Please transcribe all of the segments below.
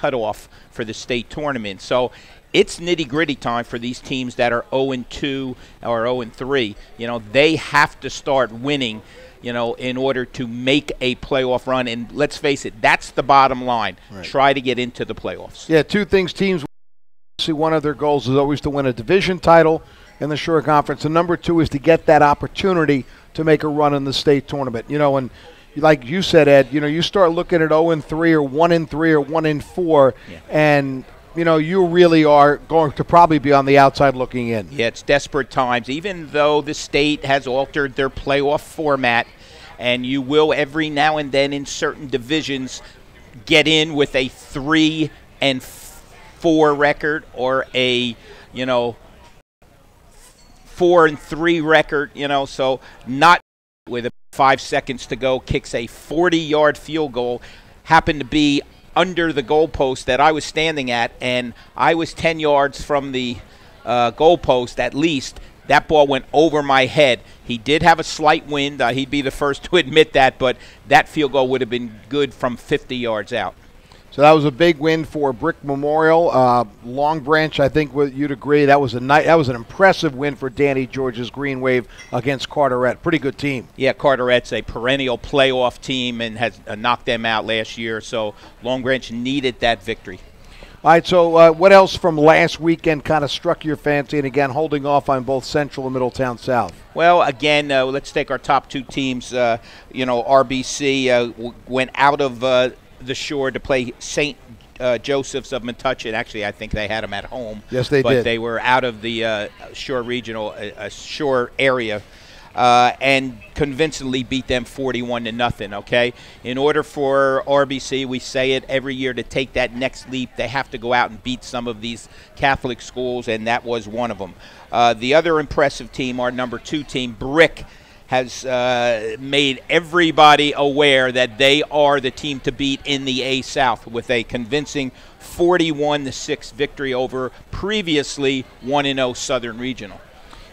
cutoff for the state tournament. So it's nitty-gritty time for these teams that are 0-2 or 0-3. You know, they have to start winning, you know, in order to make a playoff run. And let's face it, that's the bottom line. Right. Try to get into the playoffs. Yeah, two things teams see. One of their goals is always to win a division title in the Shore Conference. And number two is to get that opportunity to make a run in the state tournament. You know, and like you said, Ed, you know, you start looking at 0-3 or 1-3 or 1-4, and you know, you really are going to probably be on the outside looking in. Yeah, it's desperate times. Even though the state has altered their playoff format, and you will every now and then in certain divisions get in with a 3-4 record or a, you know, 4-3 record, you know, so not with 5 seconds to go, kicks a 40-yard field goal, happened to be under the goalpost that I was standing at, and I was 10 yards from the goalpost at least. That ball went over my head. He did have a slight wind. He'd be the first to admit that, but that field goal would have been good from 50 yards out. So that was a big win for Brick Memorial. Long Branch, I think you'd agree, that was an impressive win for Danny George's Green Wave against Carteret. Pretty good team. Yeah, Carteret's a perennial playoff team and has knocked them out last year, so Long Branch needed that victory. All right, so what else from last weekend kind of struck your fancy, and again, holding off on both Central and Middletown South? Well, again, let's take our top two teams. You know, RBC went out of the Shore to play St. Joseph's of Metuchen. Actually, I think they had them at home. Yes, they did. But they were out of the Shore regional, Shore area, and convincingly beat them 41-0. Okay, in order for RBC, we say it every year, to take that next leap, they have to go out and beat some of these Catholic schools, and that was one of them. The other impressive team, our number 2 team, Brick, has made everybody aware that they are the team to beat in the A South with a convincing 41-6 victory over previously 1-0 Southern Regional.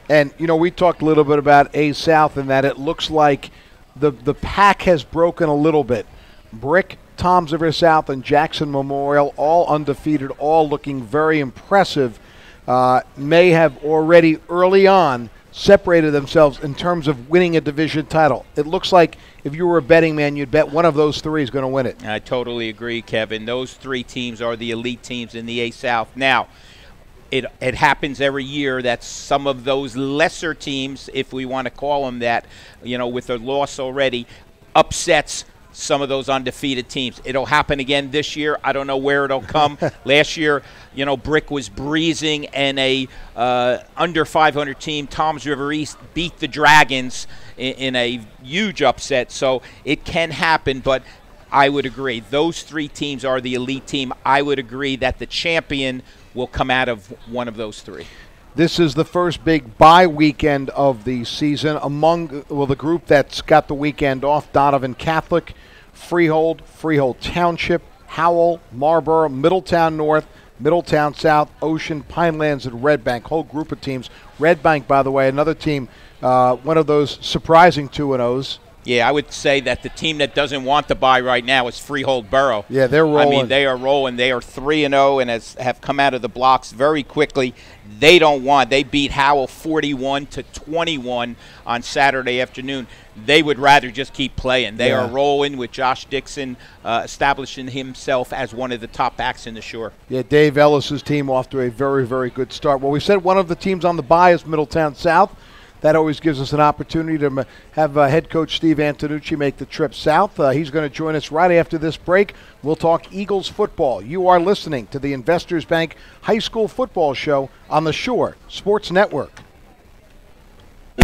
And, you know, we talked a little bit about A South and that it looks like the pack has broken a little bit. Brick, Toms River South, and Jackson Memorial, all undefeated, all looking very impressive, may have already early on separated themselves in terms of winning a division title. It looks like if you were a betting man, you'd bet one of those three is going to win it. I totally agree, Kevin. Those 3 teams are the elite teams in the A South. Now, it happens every year that some of those lesser teams, if we want to call them that, you know, with a loss already, upsets some of those undefeated teams. It'll happen again this year. I don't know where it'll come. Last year, you know, Brick was breezing, and a under 500 team, Toms River East, beat the Dragons in a huge upset. So it can happen, but I would agree. Those 3 teams are the elite team. I would agree that the champion will come out of one of those 3. This is the first big bye weekend of the season. Among, well, the group that's got the weekend off, Donovan Catholic, Freehold, Freehold Township, Howell, Marlboro, Middletown North, Middletown South, Ocean, Pinelands, and Red Bank. Whole group of teams. Red Bank, by the way, another team, one of those surprising 2-0s. Yeah, I would say that the team that doesn't want to buy right now is Freehold Borough. Yeah, they're rolling. I mean, they are rolling. They are 3-0 and have come out of the blocks very quickly. They don't want. They beat Howell 41-21 on Saturday afternoon. They would rather just keep playing. They are rolling with Josh Dixon establishing himself as one of the top backs in the Shore. Yeah, Dave Ellis's team off to a very, very good start. Well, we said one of the teams on the bye is Middletown South. That always gives us an opportunity to have head coach Steve Antonucci make the trip south. He's going to join us right after this break. We'll talk Eagles football. You are listening to the Investors Bank High School Football Show on the Shore Sports Network.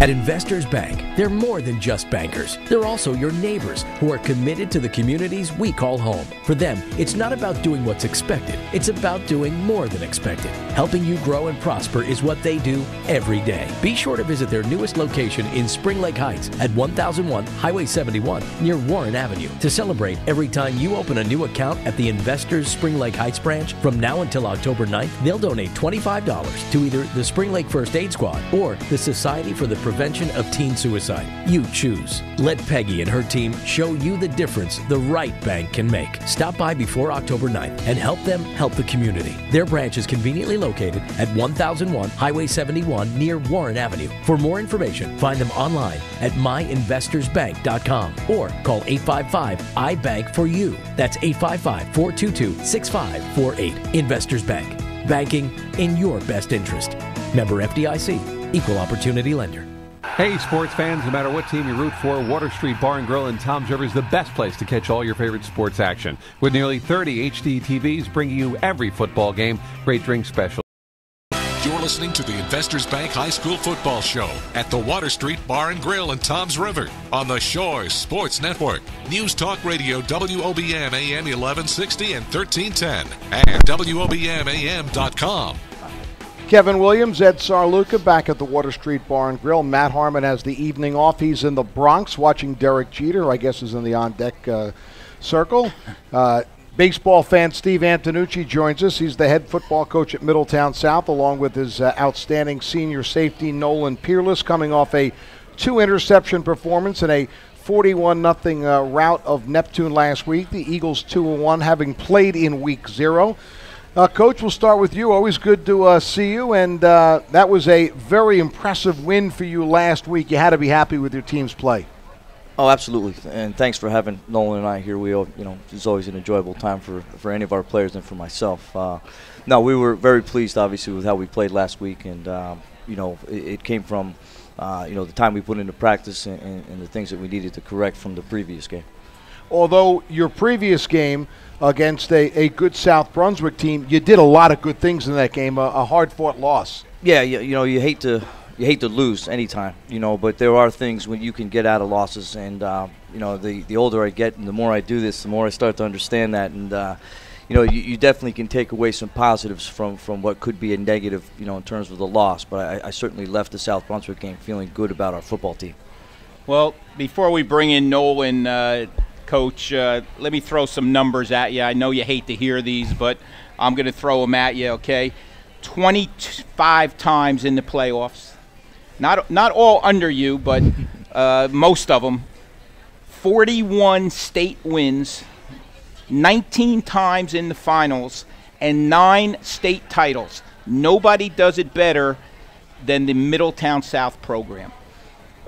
At Investors Bank, they're more than just bankers. They're also your neighbors who are committed to the communities we call home. For them, it's not about doing what's expected. It's about doing more than expected. Helping you grow and prosper is what they do every day. Be sure to visit their newest location in Spring Lake Heights at 1001 Highway 71 near Warren Avenue. To celebrate every time you open a new account at the Investors Spring Lake Heights branch, from now until October 9th, they'll donate $25 to either the Spring Lake First Aid Squad or the Society for the prevention of teen suicide. You choose. Let Peggy and her team show you the difference the right bank can make. Stop by before October 9th and help them help the community. Their branch is conveniently located at 1001 Highway 71 near Warren Avenue. For more information, find them online at myinvestorsbank.com or call 855-I-BANK-FOR-YOU. That's 855-422-6548. Investors Bank. Banking in your best interest. Member FDIC. Equal Opportunity Lender. Hey, sports fans, no matter what team you root for, Water Street Bar and Grill in Toms River is the best place to catch all your favorite sports action. With nearly 30 HD TVs bringing you every football game, great drink special. You're listening to the Investors Bank High School Football Show at the Water Street Bar and Grill in Toms River on the Shores Sports Network. News Talk Radio WOBM AM 1160 and 1310 and WOBMAM.com. Kevin Williams, Ed Sarluca back at the Water Street Bar and Grill. Matt Harmon has the evening off. He's in the Bronx watching Derek Jeter, who I guess is in the on-deck circle. Baseball fan Steve Antonucci joins us. He's the head football coach at Middletown South, along with his outstanding senior safety, Nolan Peerless, coming off a 2-interception performance in a 41-0 rout of Neptune last week. The Eagles 2-1, having played in week 0. Coach, we'll start with you. Always good to see you, and that was a very impressive win for you last week. You had to be happy with your team's play. Oh, absolutely, and thanks for having Nolan and I here. It's always an enjoyable time for any of our players and for myself. No, we were very pleased, obviously, with how we played last week, and it came from the time we put into practice and the things that we needed to correct from the previous game. Although your previous game against a good South Brunswick team, you did a lot of good things in that game, a hard-fought loss. Yeah, you hate to lose anytime, but there are things when you can get out of losses, and the older I get and the more I do this, the more I start to understand that, and you definitely can take away some positives from what could be a negative, in terms of the loss, but I certainly left the South Brunswick game feeling good about our football team. Well, before we bring in Nolan, Coach, let me throw some numbers at you. I know you hate to hear these, but I'm going to throw them at you, okay? 25 times in the playoffs. Not all under you, but most of them. 41 state wins, 19 times in the finals, and 9 state titles. Nobody does it better than the Middletown South program.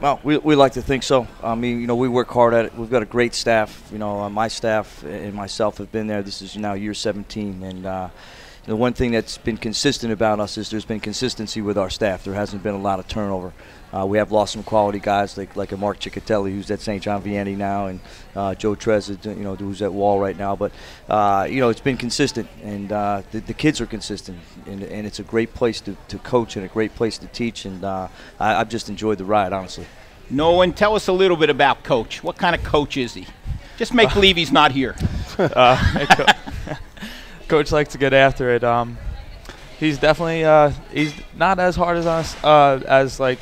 Well, we like to think so. I mean, we work hard at it. We've got a great staff. My staff and myself have been there. This is now year 17, and the one thing that's been consistent about us is there's been consistency with our staff. There hasn't been a lot of turnover. We have lost some quality guys like a Mark Ciccatelli, who's at St. John Vianney now, and Joe Trez, who's at Wall right now. But it's been consistent, and the kids are consistent, and it's a great place to coach and a great place to teach. And I've just enjoyed the ride, honestly. Nolan, tell us a little bit about Coach. What kind of coach is he? Just make believe he's not here. Coach likes to get after it. He's definitely he's not as hard as us as like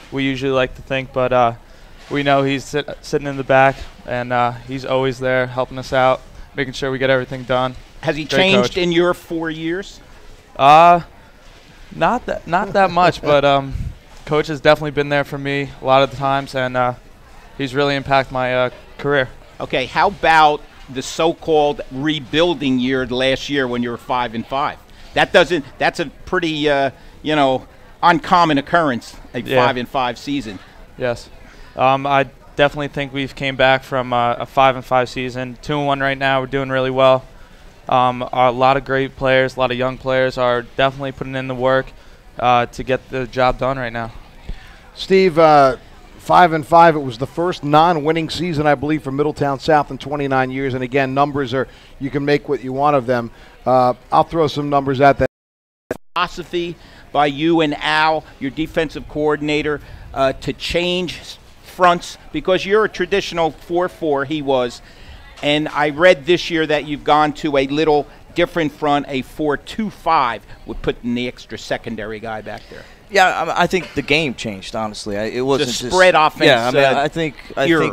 we usually like to think, but we know he's sitting in the back, and he's always there helping us out, making sure we get everything done. Has he changed in your 4 years? Not that much, but Coach has definitely been there for me a lot of the times, and he's really impacted my career. Okay, how about the so-called rebuilding year last year when you were 5-5? That's a pretty uncommon occurrence, a 5-5 season. Yes, I definitely think we've came back from a 5-5 season. 2-1 right now. We're doing really well. A lot of great players, a lot of young players are definitely putting in the work to get the job done right now. Steve, 5-5. It was the first non-winning season, I believe, for Middletown South in 29 years. And again, numbers are, you can make what you want of them. I'll throw some numbers at that. Philosophy by you and Al, your defensive coordinator, to change fronts, because you're a traditional 4-4. He was, and I read this year that you've gone to a little different front, a 4-2-5, with putting the extra secondary guy back there. Yeah, I think the game changed. Honestly, it wasn't the spread offense. Yeah, I mean, I think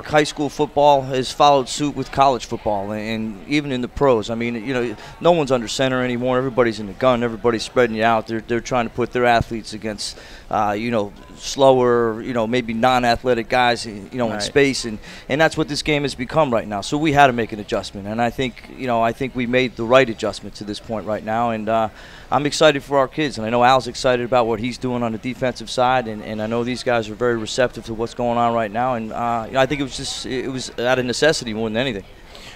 high school football has followed suit with college football, and even in the pros. I mean, no one's under center anymore. Everybody's in the gun. Everybody's spreading you out. They're trying to put their athletes against, slower, maybe non-athletic guys, in space, and that's what this game has become right now. So we had to make an adjustment, and I think we made the right adjustment to this point right now, and I'm excited for our kids, and I know Al's excited about what he's doing on the defensive side, and I know these guys are very receptive to what's going on right now, and I think it was out of necessity more than anything.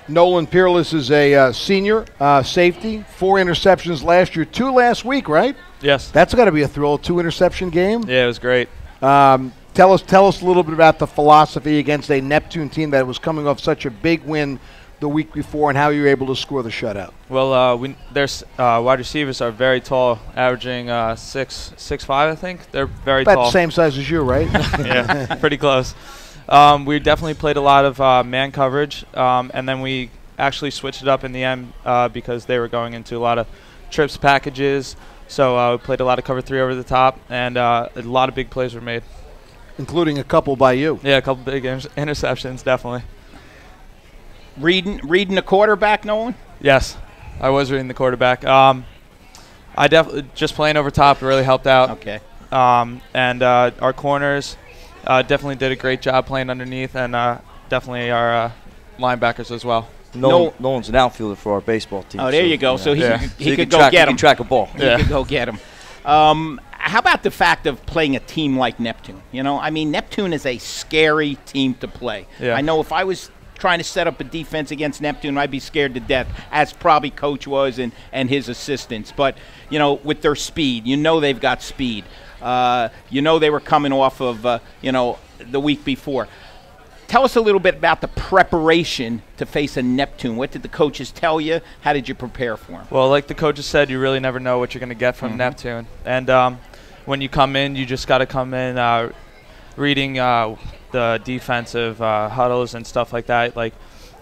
Nolan Peerless is a senior safety, 4 interceptions last year, 2 last week, right? Yes. That's got to be a thrill, 2 interception game. Yeah, it was great. Tell us a little bit about the philosophy against a Neptune team that was coming off such a big win the week before, and how you were able to score the shutout. Well, their wide receivers are very tall, averaging 6'5", I think. They're very about tall. About the same size as you, right? Yeah, pretty close. We definitely played a lot of man coverage, and then we actually switched it up in the end because they were going into a lot of trips packages. So we played a lot of cover 3 over the top, and a lot of big plays were made. Including a couple by you. Yeah, a couple big interceptions, definitely. Reading the quarterback, Nolan? Yes, I was reading the quarterback. I definitely just playing over top really helped out. Okay. And our corners definitely did a great job playing underneath, and definitely our linebackers as well. Nolan's an outfielder for our baseball team. Oh, there you go. So he could go get him. He can track a ball. He could go get him. How about the fact of playing a team like Neptune? Neptune is a scary team to play. Yeah. I know if I was trying to set up a defense against Neptune, I'd be scared to death, as probably Coach was and his assistants. But, with their speed, they've got speed. They were coming off of, the week before. Tell us a little bit about the preparation to face a Neptune. What did the coaches tell you? How did you prepare for them? Well, like the coaches said, you really never know what you're going to get from Neptune. And when you come in, you just got to come in reading the defensive huddles and stuff like that. Like,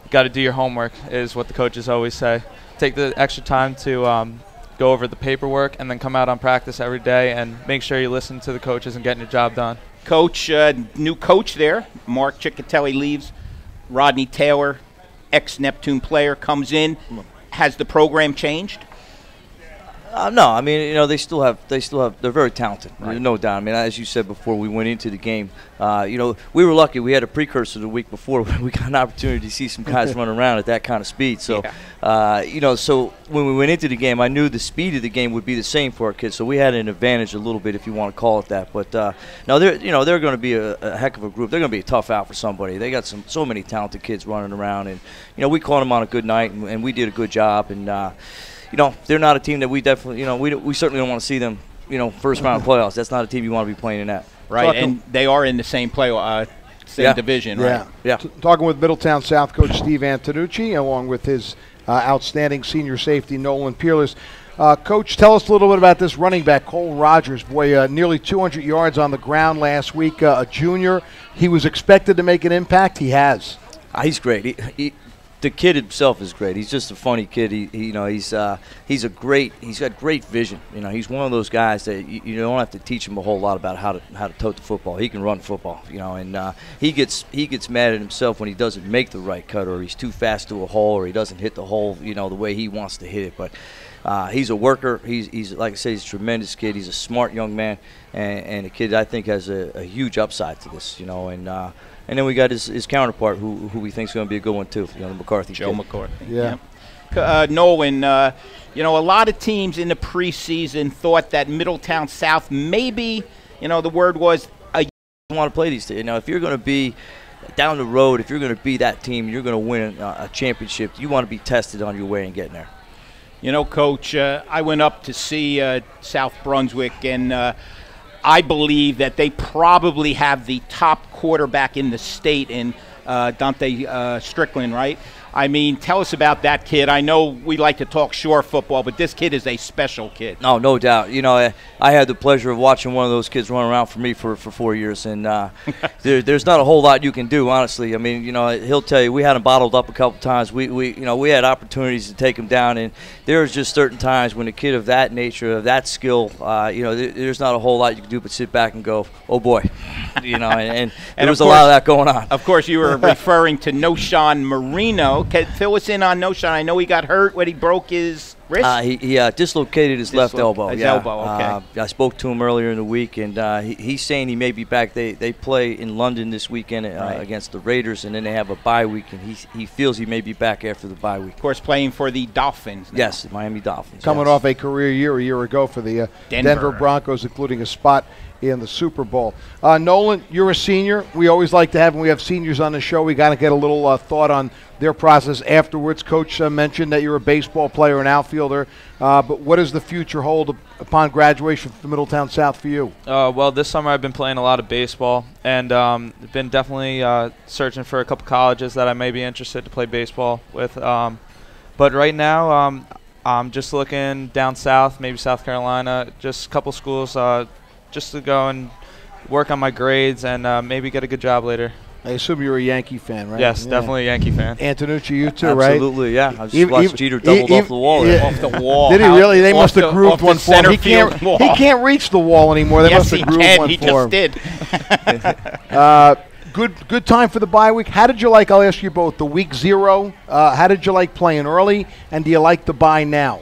you got to do your homework is what the coaches always say. Take the extra time to go over the paperwork and then come out on practice every day and make sure you listen to the coaches and getting your job done. Coach, new coach there. Mark Ciccatelli leaves. Rodney Taylor, ex-Neptune player, comes in. Has the program changed? No, they still have. They're very talented. Right. No doubt. As you said before, we went into the game. We were lucky. We had a precursor the week before. We got an opportunity to see some guys run around at that kind of speed. So, so when we went into the game, I knew the speed of the game would be the same for our kids. So we had an advantage a little bit, if you want to call it that. But no, they're going to be a heck of a group. They're going to be a tough out for somebody. They got so many talented kids running around, and we caught them on a good night, and we did a good job. And they're not a team that we definitely, we certainly don't want to see them, first round of playoffs. That's not a team you want to be playing in that. Right, and they are in the same division, right? Yeah. Talking with Middletown South coach Steve Antonucci, along with his outstanding senior safety Nolan Peerless. Coach, tell us a little bit about this running back, Cole Rogers. Boy, nearly 200 yards on the ground last week, a junior. He was expected to make an impact. He has. He's great. The kid himself is great. He's just a funny kid. He's got great vision. He's one of those guys that you don't have to teach him a whole lot about how to tote the football. He can run football. And he gets mad at himself when he doesn't make the right cut, or he's too fast to a hole, or he doesn't hit the hole the way he wants to hit it. But he's a worker. He's like I say, he's a tremendous kid. He's a smart young man, and a kid I think has a huge upside to this. And then we got his counterpart, who we think is going to be a good one too. The McCarthy Joe kid. McCarthy. Yeah. Nolan, a lot of teams in the preseason thought that Middletown South maybe, the word was you want to play these teams. If you're going to be down the road, if you're going to be that team, you're going to win a championship. You want to be tested on your way and getting there. Coach, I went up to see South Brunswick, and I believe that they probably have the top quarterback in the state in Dante Strickland, right? I mean, tell us about that kid. I know we like to talk shore football, but this kid is a special kid. Oh, no doubt. You know, I had the pleasure of watching one of those kids run around for me for 4 years, and there's not a whole lot you can do, honestly. I mean, you know, he'll tell you we had him bottled up a couple times. We had opportunities to take him down, and there's just certain times when a kid of that nature, of that skill, there's not a whole lot you can do but sit back and go, oh boy, you know, and there was a lot of that going on. Of course, you were referring to Noshawn Marino. Fill us in on Noshawn. I know he got hurt when he broke his wrist. He dislocated his left elbow. His elbow, okay. I spoke to him earlier in the week, and he's saying he may be back. They play in London this weekend against the Raiders, and then they have a bye week, and he feels he may be back after the bye week. Of course, playing for the Dolphins now. Yes, Miami Dolphins. Coming off a career year a year ago for the Denver Broncos, including a spot in the Super Bowl. Nolan, you're a senior. We always like to have, when we have seniors on the show, we got to get a little thought on their process afterwards. Coach mentioned that you're a baseball player, an outfielder, but what does the future hold upon graduation from Middletown South for you? Well, this summer I've been playing a lot of baseball, and been definitely searching for a couple colleges that I may be interested to play baseball with. But right now, I'm just looking down south, maybe South Carolina, just a couple schools, just to go and work on my grades and maybe get a good job later. I assume you're a Yankee fan, right? Yes, definitely a Yankee fan. Antonucci, you too, right? Absolutely, yeah. I just watched Jeter doubled off the wall. Yeah. Off the wall. Did he really? They must have grooved one for him. He can't reach the wall anymore. They must have grooved one for him. Yes, he just did. Good time for the bye week. How did you like, I'll ask you both, the week 0? How did you like playing early, and do you like the bye now?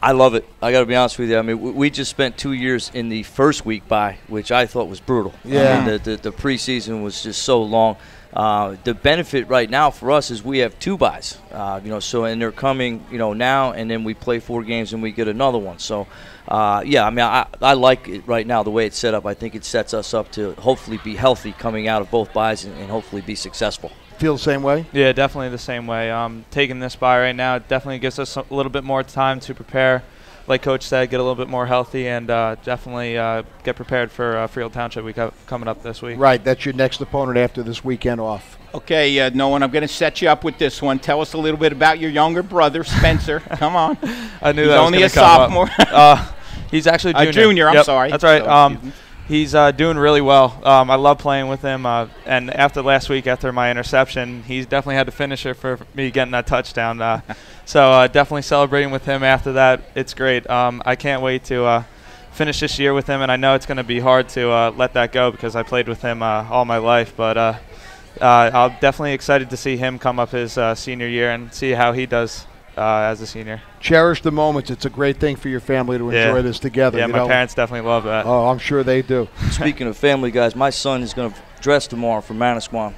I love it. I got to be honest with you. I mean, we just spent 2 years in the first week bye, which I thought was brutal. Yeah. I mean, the preseason was just so long. The benefit right now for us is we have 2 byes. And they're coming, now, and then we play 4 games and we get another one. So, I mean, I like it right now the way it's set up. I think it sets us up to hopefully be healthy coming out of both byes and hopefully be successful. Feel the same way? Yeah, definitely the same way. Taking this bye right now, it definitely gives us a little bit more time to prepare. Like Coach said, get a little bit more healthy and definitely get prepared for Freehold Township week coming up this week. Right, that's your next opponent after this weekend off. Okay, Nolan, I'm going to set you up with this one. Tell us a little bit about your younger brother, Spencer. Come on. I knew He's that was only a come sophomore. He's actually a junior. Junior, I'm sorry. That's right. He's doing really well. I love playing with him. And after last week, after my interception, he's definitely had the finisher for me getting that touchdown. So definitely celebrating with him after that. It's great. I can't wait to finish this year with him, and I know it's going to be hard to let that go because I played with him all my life. But I'm definitely excited to see him come up his senior year and see how he does as a senior. Cherish the moments. It's a great thing for your family to enjoy this together. Yeah, my parents definitely love that. Oh, I'm sure they do. Speaking of family, guys, my son is going to dress tomorrow for Manasquan.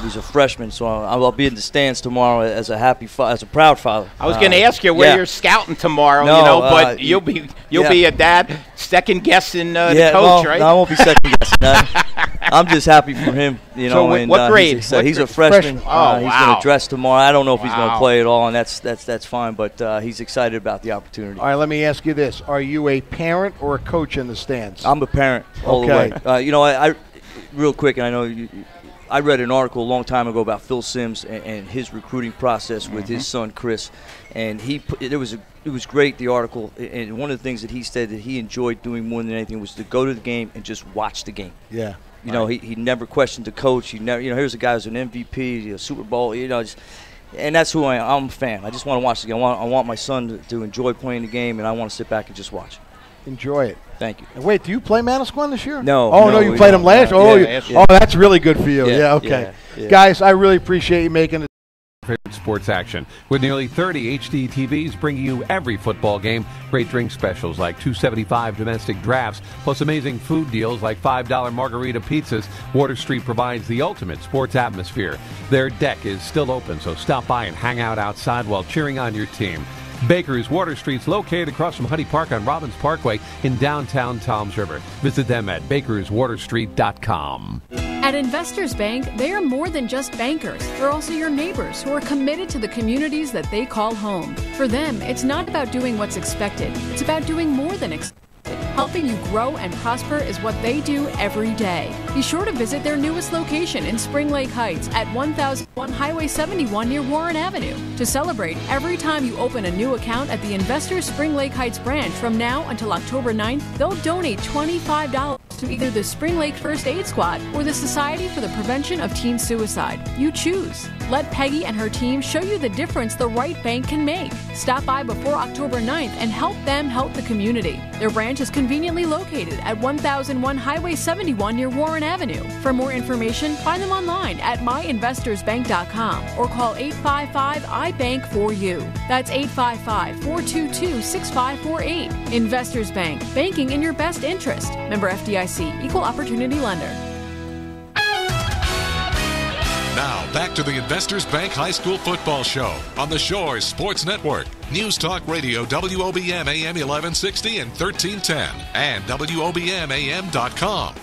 He's a freshman, so I'll be in the stands tomorrow as a proud father. I was going to ask you where you're scouting tomorrow, but you'll be a dad second guessing the coach, right? No, I won't be second guessing. I'm just happy for him, So what grade? He's a freshman. Oh, wow. He's going to dress tomorrow. I don't know if he's going to play at all, and that's fine. But he's excited about the opportunity. All right, let me ask you this: are you a parent or a coach in the stands? I'm a parent all the way. I real quick, and I know I read an article a long time ago about Phil Simms and his recruiting process with his son Chris, and it was great, the article, and one of the things that he said that he enjoyed doing more than anything was to go to the game and just watch the game. Yeah. He never questioned the coach. He never, here's a guy who's an MVP, a Super Bowl, and that's who I am. I'm a fan. I just want to watch the game. I want my son to enjoy playing the game, and I want to sit back and just watch. Enjoy it. Thank you. And wait, do you play Manasquan this year? No. Oh, no, you played him last year? Oh, that's really good for you. Yeah, okay. Yeah. Guys, I really appreciate you making it. Favorite sports action with nearly 30 HD TVs bringing you every football game. Great drink specials like $2.75 domestic drafts, plus amazing food deals like $5 margarita pizzas. Water Street provides the ultimate sports atmosphere. Their deck is still open, so stop by and hang out outside while cheering on your team. Baker's Water Street's located across from Honey Park on Robbins Parkway in downtown Toms River. Visit them at bakerswaterstreet.com. At Investors Bank, they are more than just bankers. They're also your neighbors who are committed to the communities that they call home. For them, it's not about doing what's expected. It's about doing more than expected. Helping you grow and prosper is what they do every day. Be sure to visit their newest location in Spring Lake Heights at 1001 Highway 71 near Warren Avenue. To celebrate, every time you open a new account at the Investors Spring Lake Heights branch from now until October 9th, they'll donate $25 to either the Spring Lake First Aid Squad or the Society for the Prevention of Teen Suicide. You choose. Let Peggy and her team show you the difference the right bank can make. Stop by before October 9th and help them help the community. Their branch is conveniently located at 1001 Highway 71 near Warren Avenue. For more information, find them online at myinvestorsbank.com or call 855-I-BANK-4U. That's 855-422-6548. Investors Bank, banking in your best interest. Member FDIC, Equal Opportunity Lender. Now, back to the Investors Bank High School Football Show on the Shores Sports Network. News Talk Radio, WOBM AM 1160 and 1310, and WOBMAM.com.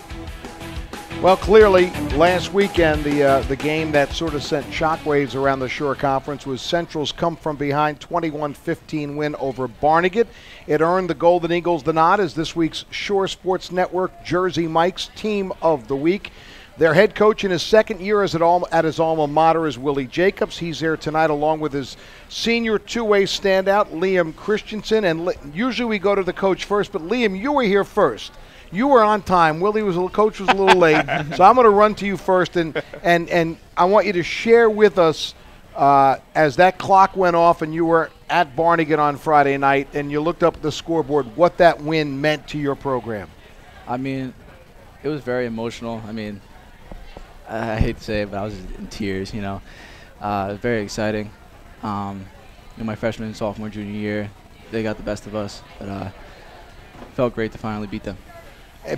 Well, clearly, last weekend, the game that sort of sent shockwaves around the Shore Conference was Central's come-from-behind 21-15 win over Barnegat. It earned the Golden Eagles the nod as this week's Shore Sports Network Jersey Mike's Team of the Week. Their head coach in his second year at his alma mater is Willie Jacobs. He's there tonight along with his senior two-way standout, Liam Christensen. And usually we go to the coach first, but Liam, you were here first. You were on time. Coach was a little late, so I'm going to run to you first, and I want you to share with us as that clock went off and you were at Barnegat on Friday night and you looked up at the scoreboard, what that win meant to your program. I mean, it was very emotional. I mean, I hate to say it, but I was in tears, It was very exciting. My freshman, sophomore, junior year, they got the best of us, but it felt great to finally beat them.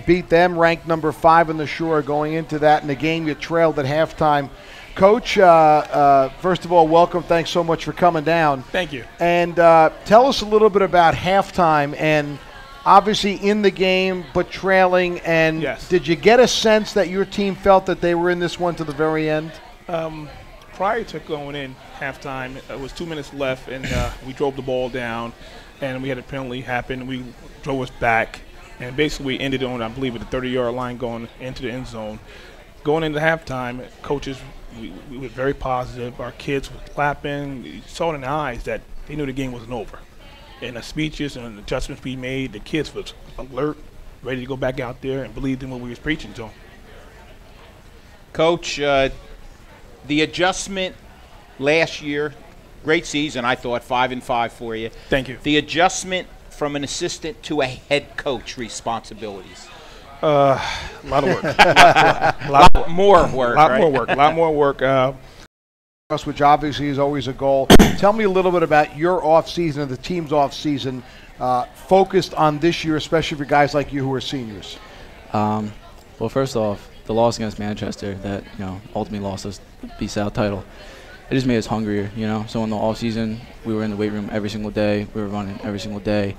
Beat them, ranked number 5 in the Shore going into that. In the game, you trailed at halftime. Coach, first of all, welcome. Thanks so much for coming down. Thank you. And tell us a little bit about halftime and obviously in the game but trailing. And yes. Did you get a sense that your team felt that they were in this one to the very end? Prior to going in halftime, it was 2 minutes left, and we drove the ball down, and we had a penalty happen. We drove us back. And basically we ended on, I believe, at the 30-yard line going into the end zone. Going into halftime, coaches, we were very positive. Our kids were clapping. You saw in their eyes that they knew the game wasn't over. And the speeches and the adjustments we made, the kids was alert, ready to go back out there and believed in what we was preaching to them. Coach, the adjustment last year, great season, I thought, 5-5 for you. Thank you. The adjustment from an assistant to a head coach responsibilities? A lot of work. A lot more work. Which obviously is always a goal. Tell me a little bit about your off-season and the team's off-season focused on this year, especially for guys like you who are seniors. Well, first off, the loss against Manchester that ultimately lost us the B-South title. It just made us hungrier, So in the off season, we were in the weight room every single day. We were running every single day.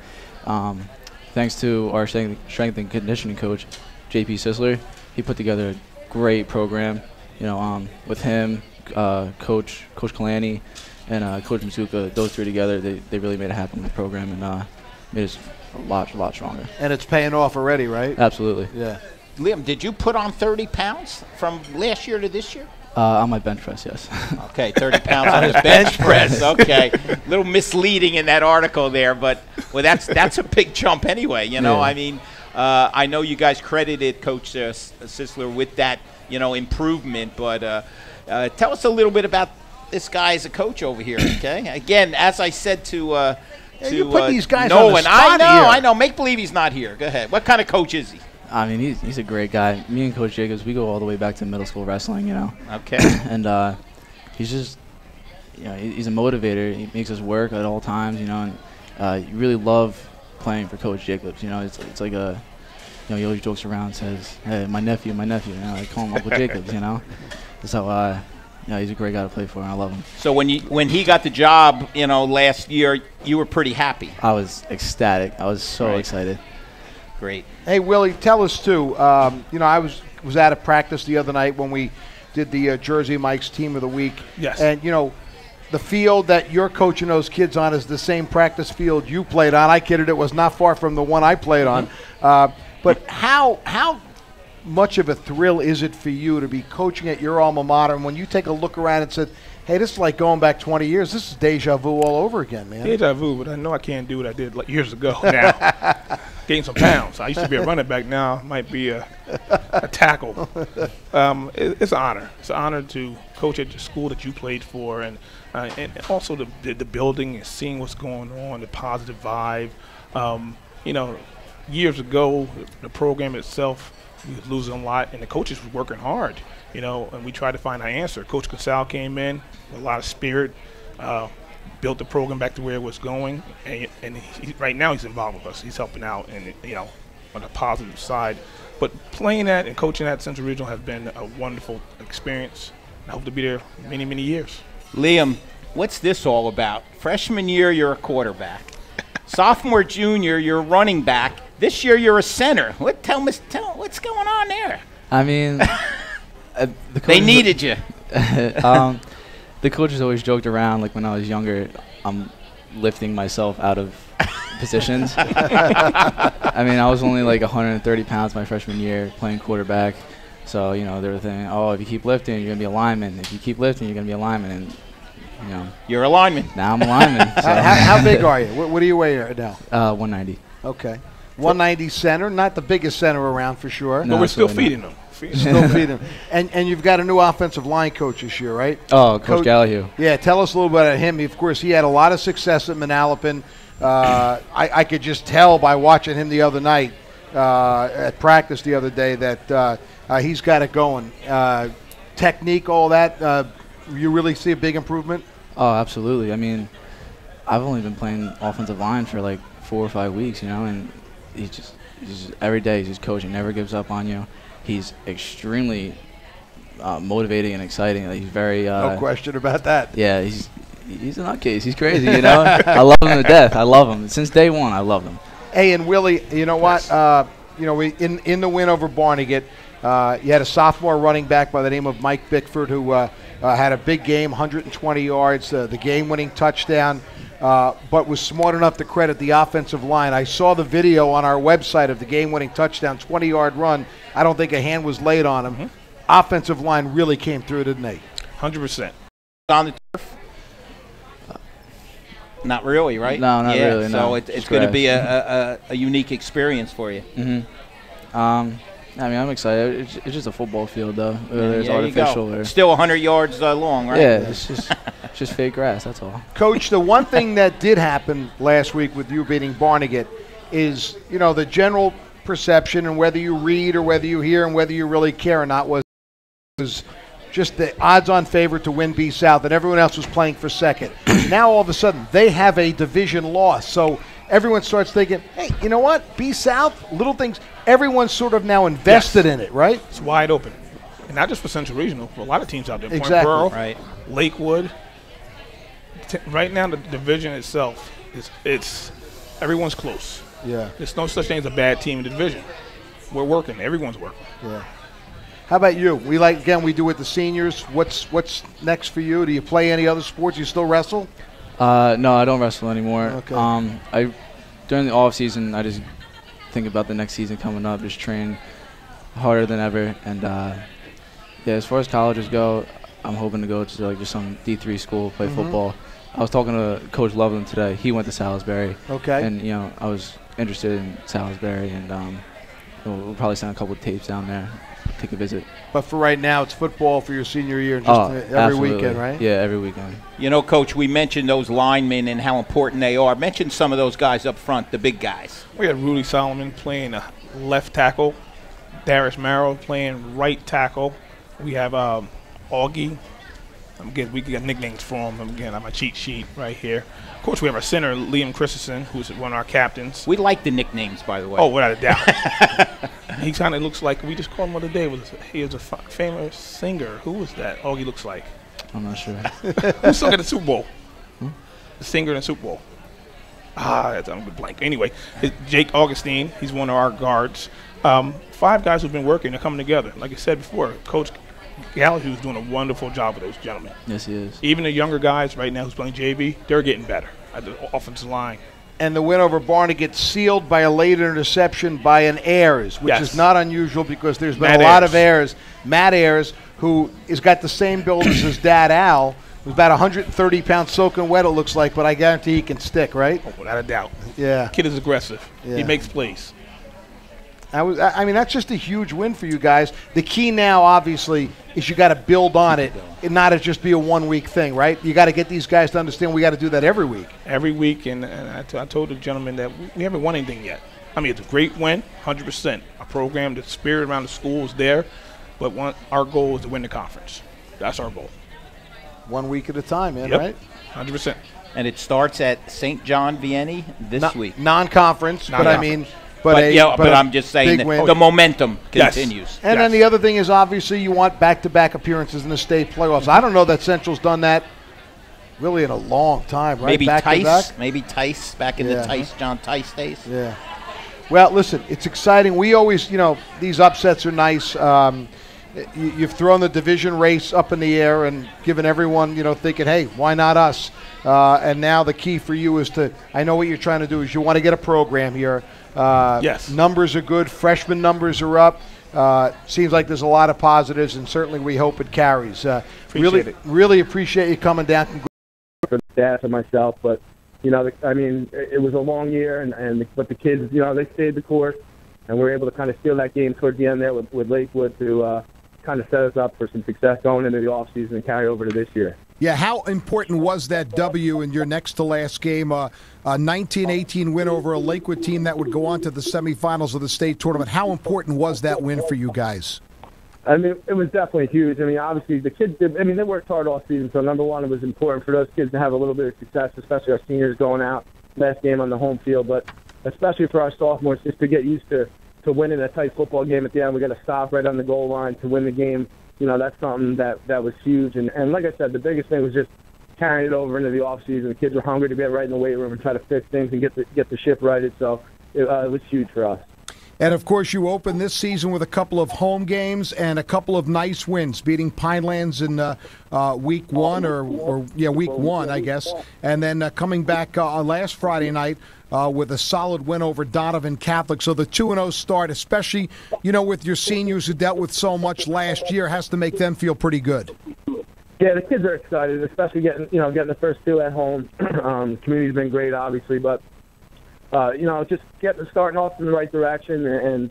Thanks to our strength and conditioning coach, J.P. Sisler, he put together a great program. With him, Coach Kalani, and Coach Masuka, those three together, they really made it happen in the program and made us a lot stronger. And it's paying off already, right? Absolutely. Yeah. Liam, did you put on 30 pounds from last year to this year? On my bench press, yes. Okay, 30 pounds on his bench press. Okay, a little misleading in that article there, but that's a big jump anyway. Yeah. I mean, I know you guys credited Coach Sisler with that, improvement, but tell us a little bit about this guy as a coach over here. Okay, again, as I said to you put these guys Nolan, on the spot I know. Make believe he's not here. Go ahead. What kind of coach is he? I mean, he's a great guy. Me and Coach Jacobs, we go all the way back to middle school wrestling, Okay. And he's just, he's a motivator. He makes us work at all times, and you really love playing for Coach Jacobs. It's like he always jokes around, says, "Hey, my nephew." I call him Uncle Jacobs. That's how. He's a great guy to play for, and I love him. So when he got the job, last year, you were pretty happy. I was ecstatic. I was so excited. Great. Hey, Willie, tell us, too. I was at a practice the other night when we did the Jersey Mike's Team of the Week. Yes. And, the field that you're coaching those kids on is the same practice field you played on. I kidded, it was not far from the one I played on. But how much of a thrill is it for you to be coaching at your alma mater, and when you take a look around and said, hey, this is like going back 20 years. This is deja vu all over again, man. Deja vu, but I know I can't do what I did like years ago now. Gain some pounds. I used to be a running back. Now I might be a tackle. It's an honor. It's an honor to coach at the school that you played for, and also the building and seeing what's going on, the positive vibe. Years ago, the program itself was losing a lot, and the coaches were working hard, and we tried to find an answer. Coach Casal came in with a lot of spirit, built the program back to where it was going, and right now he's involved with us. He's helping out, and on the positive side. But playing at and coaching at Central Regional has been a wonderful experience. I hope to be there many, many years. Liam, what's this all about? Freshman year, you're a quarterback. Sophomore, junior, you're a running back. This year, you're a center. Tell what's going on there? I mean, they needed you. The coaches always joked around, like when I was younger, I'm lifting myself out of positions. I mean, I was only like 130 pounds my freshman year playing quarterback. So, they were thinking, oh, if you keep lifting, you're going to be a lineman. If you keep lifting, you're going to be a lineman. And, you're a lineman. Now I'm a lineman. So. How big are you? What do you weigh right now? 190. Okay. 190 center, not the biggest center around for sure. No, but we're still feeding them. Still feeding them. And you've got a new offensive line coach this year, right? Oh, Coach Gallahue. Yeah, tell us a little bit about him. Of course, he had a lot of success at Manalapan. I could just tell by watching him the other night at practice the other day that he's got it going. Technique, all that, you really see a big improvement? Oh, absolutely. I mean, I've only been playing offensive line for like 4 or 5 weeks, and he's just every day he's just coaching, never gives up on you. He's extremely motivating and exciting. He's very no question about that. Yeah, he's a nutcase. He's crazy, I love him to death. I love him since day one. I love him. Hey, and Willie, you know what? We in the win over Barnegat, you had a sophomore running back by the name of Mike Bickford who had a big game, 120 yards, the game-winning touchdown. But was smart enough to credit the offensive line. I saw the video on our website of the game-winning touchdown, 20-yard run. I don't think a hand was laid on him. Mm-hmm. Offensive line really came through, didn't they? 100%. On the turf? Not really, right? No, not really. So no. it's going to be a unique experience for you. Mm-hmm. I mean, I'm excited. It's just a football field, though. There's artificial. Or still 100 yards long, right? Yeah, it's just fake grass. That's all. Coach, the one thing that did happen last week with you beating Barnegat is, the general perception, and whether you read or whether you hear and whether you really care or not, was just the odds-on favorite to win B South, and everyone else was playing for second. Now all of a sudden they have a division loss, so everyone starts thinking, hey, you know what? B South, little things. Everyone's sort of now invested in it, right? It's wide open, and not just for Central Regional. For a lot of teams out there, exactly. Point Pearl, right. Lakewood. Right now, the division itself it's everyone's close. Yeah. There's no such thing as a bad team in the division. We're working. Everyone's working. Yeah. How about you? We do with the seniors. What's next for you? Do you play any other sports? You still wrestle? No, I don't wrestle anymore. Okay. During the off season, I just think about the next season coming up, just train harder than ever. And as far as colleges go, I'm hoping to go to just some D3 school, play football. I was talking to Coach Loveland today. He went to Salisbury. Okay. And I was interested in Salisbury, and we'll probably send a couple of tapes down there, take a visit. But for right now, it's football for your senior year, just every absolutely. weekend, right? Yeah, every weekend. Coach, we mentioned those linemen and how important they are. Mention some of those guys up front, the big guys. We had Rudy Solomon playing left tackle, Darius Marrow playing right tackle. We have Augie. We got nicknames for him. Again, on my cheat sheet right here. Of course, we have our center, Liam Christensen, who's one of our captains. We like the nicknames, by the way. Oh, without a doubt. He kind of looks like, we just called him the other day. He is a famous singer. Who was that? Augie looks like. I'm not sure. Who sung at the Super Bowl? The singer in the Super Bowl. I'm going to blank. Anyway, Jake Augustine. He's one of our guards. 5 guys who've been working. They're coming together. Like I said before, Coach Gallagher is doing a wonderful job with those gentlemen. Yes, he is. Even the younger guys right now who's playing JV, they're getting better at the offensive line. And the win over Barney gets sealed by a late interception by an Ayers, which is not unusual because there's been a lot of Ayers. Matt Ayers, who has got the same build as his dad, Al, who's about 130 pounds soaking wet, it looks like, but I guarantee he can stick, right? Oh, without a doubt. Yeah. Kid is aggressive. Yeah. He makes plays. I mean, that's just a huge win for you guys. The key now, obviously, is you got to build on it and not it just be a one-week thing, right? You got to get these guys to understand we got to do that every week. Every week, and I told the gentleman that we haven't won anything yet. I mean, it's a great win, 100%. Our program, the spirit around the school is there, but our goal is to win the conference. That's our goal. 1 week at a time, man, right? 100%. And it starts at St. John Vianney this week. Non-conference, but I mean – But I'm just saying that the momentum continues. Yes. And then the other thing is obviously you want back-to-back appearances in the state playoffs. I don't know that Central's done that really in a long time, right? Maybe Back-to-back? Maybe Tice back in the John Tice days. Yeah. Well, listen, it's exciting. We always, these upsets are nice. You've thrown the division race up in the air and given everyone, thinking, hey, why not us? And now the key for you is I know what you're trying to do is you want to get a program here. Yes. Numbers are good. Freshman numbers are up. Seems like there's a lot of positives, and certainly we hope it carries. Really appreciate you coming down. For the staff and myself, but it was a long year, but the kids, they stayed the course, and we were able to kind of steal that game towards the end there with Lakewood to kind of set us up for some success going into the offseason and carry over to this year. Yeah, how important was that W in your next-to-last game, a 19-18 win over a Lakewood team that would go on to the semifinals of the state tournament? How important was that win for you guys? I mean, it was definitely huge. I mean, obviously, the kids they worked hard all season, so number one, it was important for those kids to have a little bit of success, especially our seniors going out last game on the home field, but especially for our sophomores, just to get used to winning a tight football game at the end. We got to stop right on the goal line to win the game. That's something that was huge. And like I said, the biggest thing was just carrying it over into the offseason. The kids were hungry to get right in the weight room and try to fix things and get the ship righted. So it was huge for us. And, of course, you opened this season with a couple of home games and a couple of nice wins, beating Pinelands in week one, I guess. And then coming back last Friday night with a solid win over Donovan Catholic. So the 2-0 start, especially, with your seniors who dealt with so much last year, has to make them feel pretty good. Yeah, the kids are excited, especially getting the first two at home. The community's been great, obviously, but just starting off in the right direction and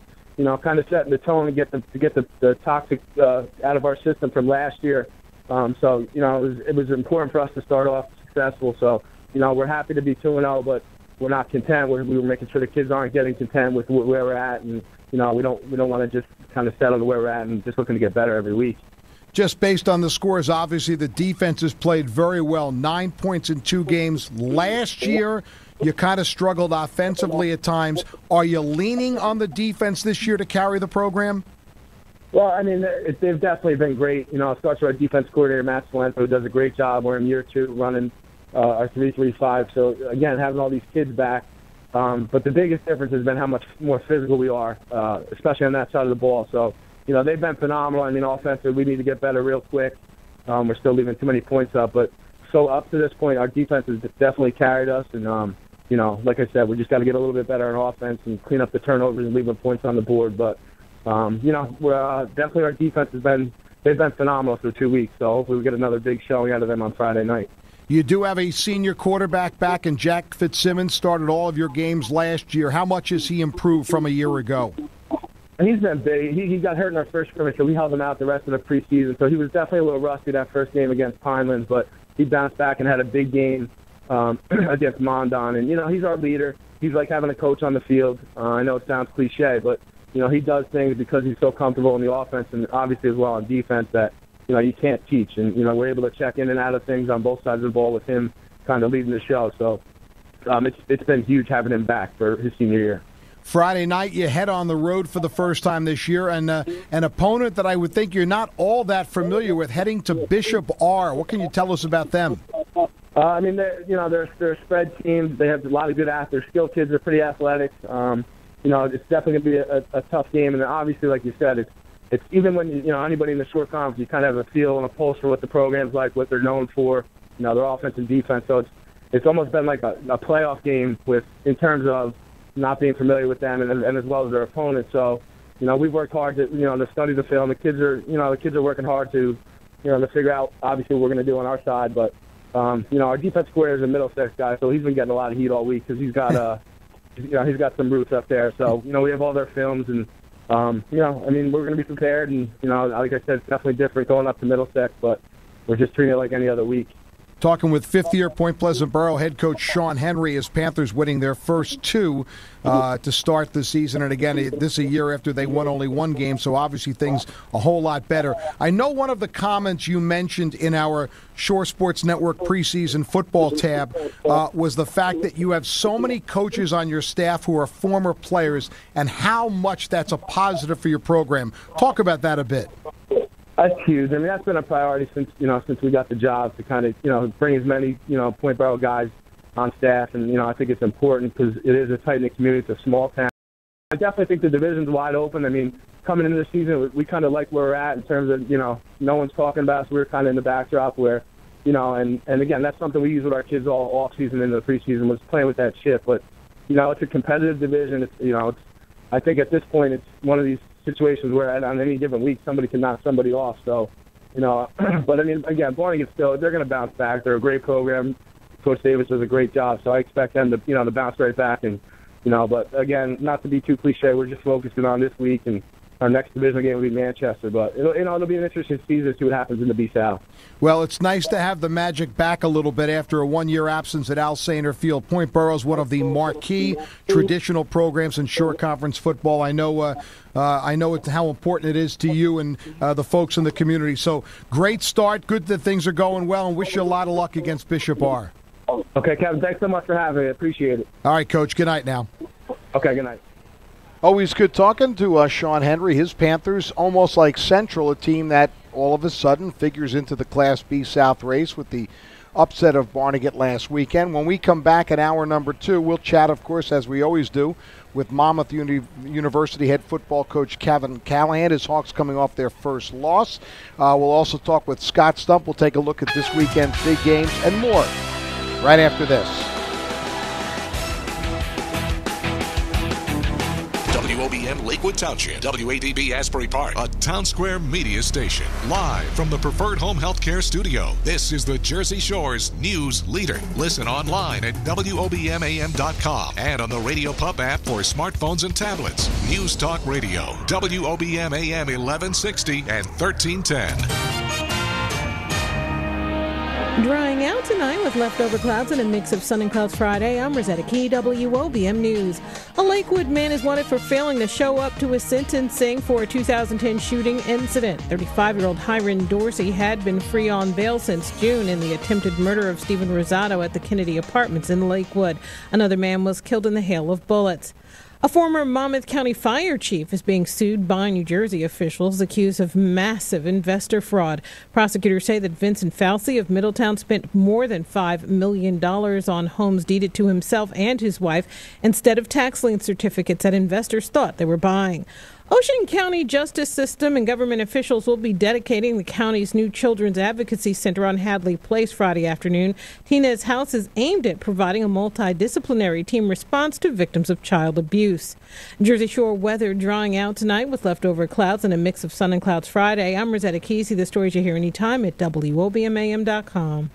kind of setting the tone to get the toxic out of our system from last year. It was important for us to start off successful. So we're happy to be 2-0, but we're not content. We were making sure the kids aren't getting content with where we're at, and we don't want to just kind of settle to where we're at and just looking to get better every week. Just based on the scores, obviously the defense has played very well. 9 points in 2 games. Last year, you kind of struggled offensively at times. Are you leaning on the defense this year to carry the program? Well, I mean, they've definitely been great. It starts with our defense coordinator, Matt Salento, who does a great job. We're in year 2 running our 3-3-5. So, again, having all these kids back. But the biggest difference has been how much more physical we are, especially on that side of the ball. So, they've been phenomenal. I mean, offensively, we need to get better real quick. We're still leaving too many points up. But so up to this point, our defense has definitely carried us. And, like I said, we just got to get a little bit better on offense and clean up the turnovers and leaving points on the board. But, we're definitely our defense they've been phenomenal through 2 weeks. So hopefully we get another big showing out of them on Friday night. You do have a senior quarterback back, and Jack Fitzsimmons started all of your games last year. How much has he improved from a year ago? He's been big. He got hurt in our first scrimmage, so we held him out the rest of the preseason. So he was definitely a little rusty that first game against Pinelands, but he bounced back and had a big game against Mondon. And, he's our leader. He's like having a coach on the field. I know it sounds cliche, but, he does things because he's so comfortable in the offense and obviously as well on defense that, you can't teach. And, we're able to check in and out of things on both sides of the ball with him kind of leading the show. So it's been huge having him back for his senior year. Friday night, you head on the road for the first time this year, and an opponent that I would think you're not all that familiar with, heading to Bishop R. What can you tell us about them? I mean, they're a spread team. They have a lot of good athletes. Their skill kids are pretty athletic. It's definitely going to be a tough game, and obviously, like you said, it's even when anybody in the short conference, you kind of have a feel and a pulse for what the program's like, what they're known for, their offense and defense. So it's almost been like a playoff game in terms of not being familiar with them and as well as their opponents. So we've worked hard to study the film. The kids are working hard to figure out obviously what we're going to do on our side. But our defense coordinator is a Middlesex guy, so he's been getting a lot of heat all week because he's got he's got some roots up there. So we have all their films and. We're going to be prepared, and like I said, it's definitely different going up to Middlesex, but we're just treating it like any other week. Talking with fifth-year Point Pleasant Borough head coach Sean Henry as Panthers winning their first two to start the season. And again, this is a year after they won only one game, so obviously things a whole lot better. I know one of the comments you mentioned in our Shore Sports Network preseason football tab was the fact that you have so many coaches on your staff who are former players and how much that's a positive for your program. Talk about that a bit. That's huge. I mean, that's been a priority since we got the job to kind of bring as many Point Borough guys on staff, and I think it's important because it is a tight-knit community. It's a small town. I definitely think the division's wide open. I mean, coming into the season, we kind of like where we're at in terms of no one's talking about us. We're kind of in the backdrop where and again, that's something we use with our kids all off season into the preseason was playing with that shit. But it's a competitive division. It's I think at this point it's one of these situations where on any given week somebody can knock somebody off. So, but I mean, again, Barnegate they're going to bounce back. They're a great program. Coach Davis does a great job, so I expect them to to bounce right back. And but again, not to be too cliche, we're just focusing on this week, and our next divisional game will be Manchester. But it'll be an interesting season to see what happens in the B-South. Well, it's nice to have the Magic back a little bit after a one-year absence at Al Sainer Field. Point Borough is one of the marquee traditional programs in Shore Conference football. I know how important it is to you and the folks in the community. So great start. Good that things are going well, and wish you a lot of luck against Bishop R. Okay, Kevin, thanks so much for having me. I appreciate it. All right, Coach. Good night now. Okay, good night. Always good talking to Sean Henry. His Panthers, almost like Central, a team that all of a sudden figures into the Class B South race with the upset of Barnegat last weekend. When we come back at hour number 2, we'll chat, of course, as we always do, with Monmouth University head football coach Kevin Callahan. His Hawks coming off their first loss. We'll also talk with Scott Stump. We'll take a look at this weekend's big games and more right after this. WOBM Lakewood Township, WADB Asbury Park, a Town Square media station. Live from the Preferred Home Healthcare Studio, this is the Jersey Shore's news leader. Listen online at WOBMAM.com and on the Radio Pub app for smartphones and tablets. News Talk Radio, WOBM AM 1160 and 1310. Drying out tonight with leftover clouds and a mix of sun and clouds Friday. I'm Rosetta Key, WOBM News. A Lakewood man is wanted for failing to show up to his sentencing for a 2010 shooting incident. 35-year-old Hiron Dorsey had been free on bail since June in the attempted murder of Stephen Rosado at the Kennedy Apartments in Lakewood. Another man was killed in the hail of bullets. A former Monmouth County fire chief is being sued by New Jersey officials accused of massive investor fraud. Prosecutors say that Vincent Fauci of Middletown spent more than $5 million on homes deeded to himself and his wife instead of tax lien certificates that investors thought they were buying. Ocean County justice system and government officials will be dedicating the county's new Children's Advocacy Center on Hadley Place Friday afternoon. Tina's House is aimed at providing a multidisciplinary team response to victims of child abuse. Jersey Shore weather drying out tonight with leftover clouds and a mix of sun and clouds Friday. I'm Rosetta Key. See the stories you hear anytime at WOBMAM.com.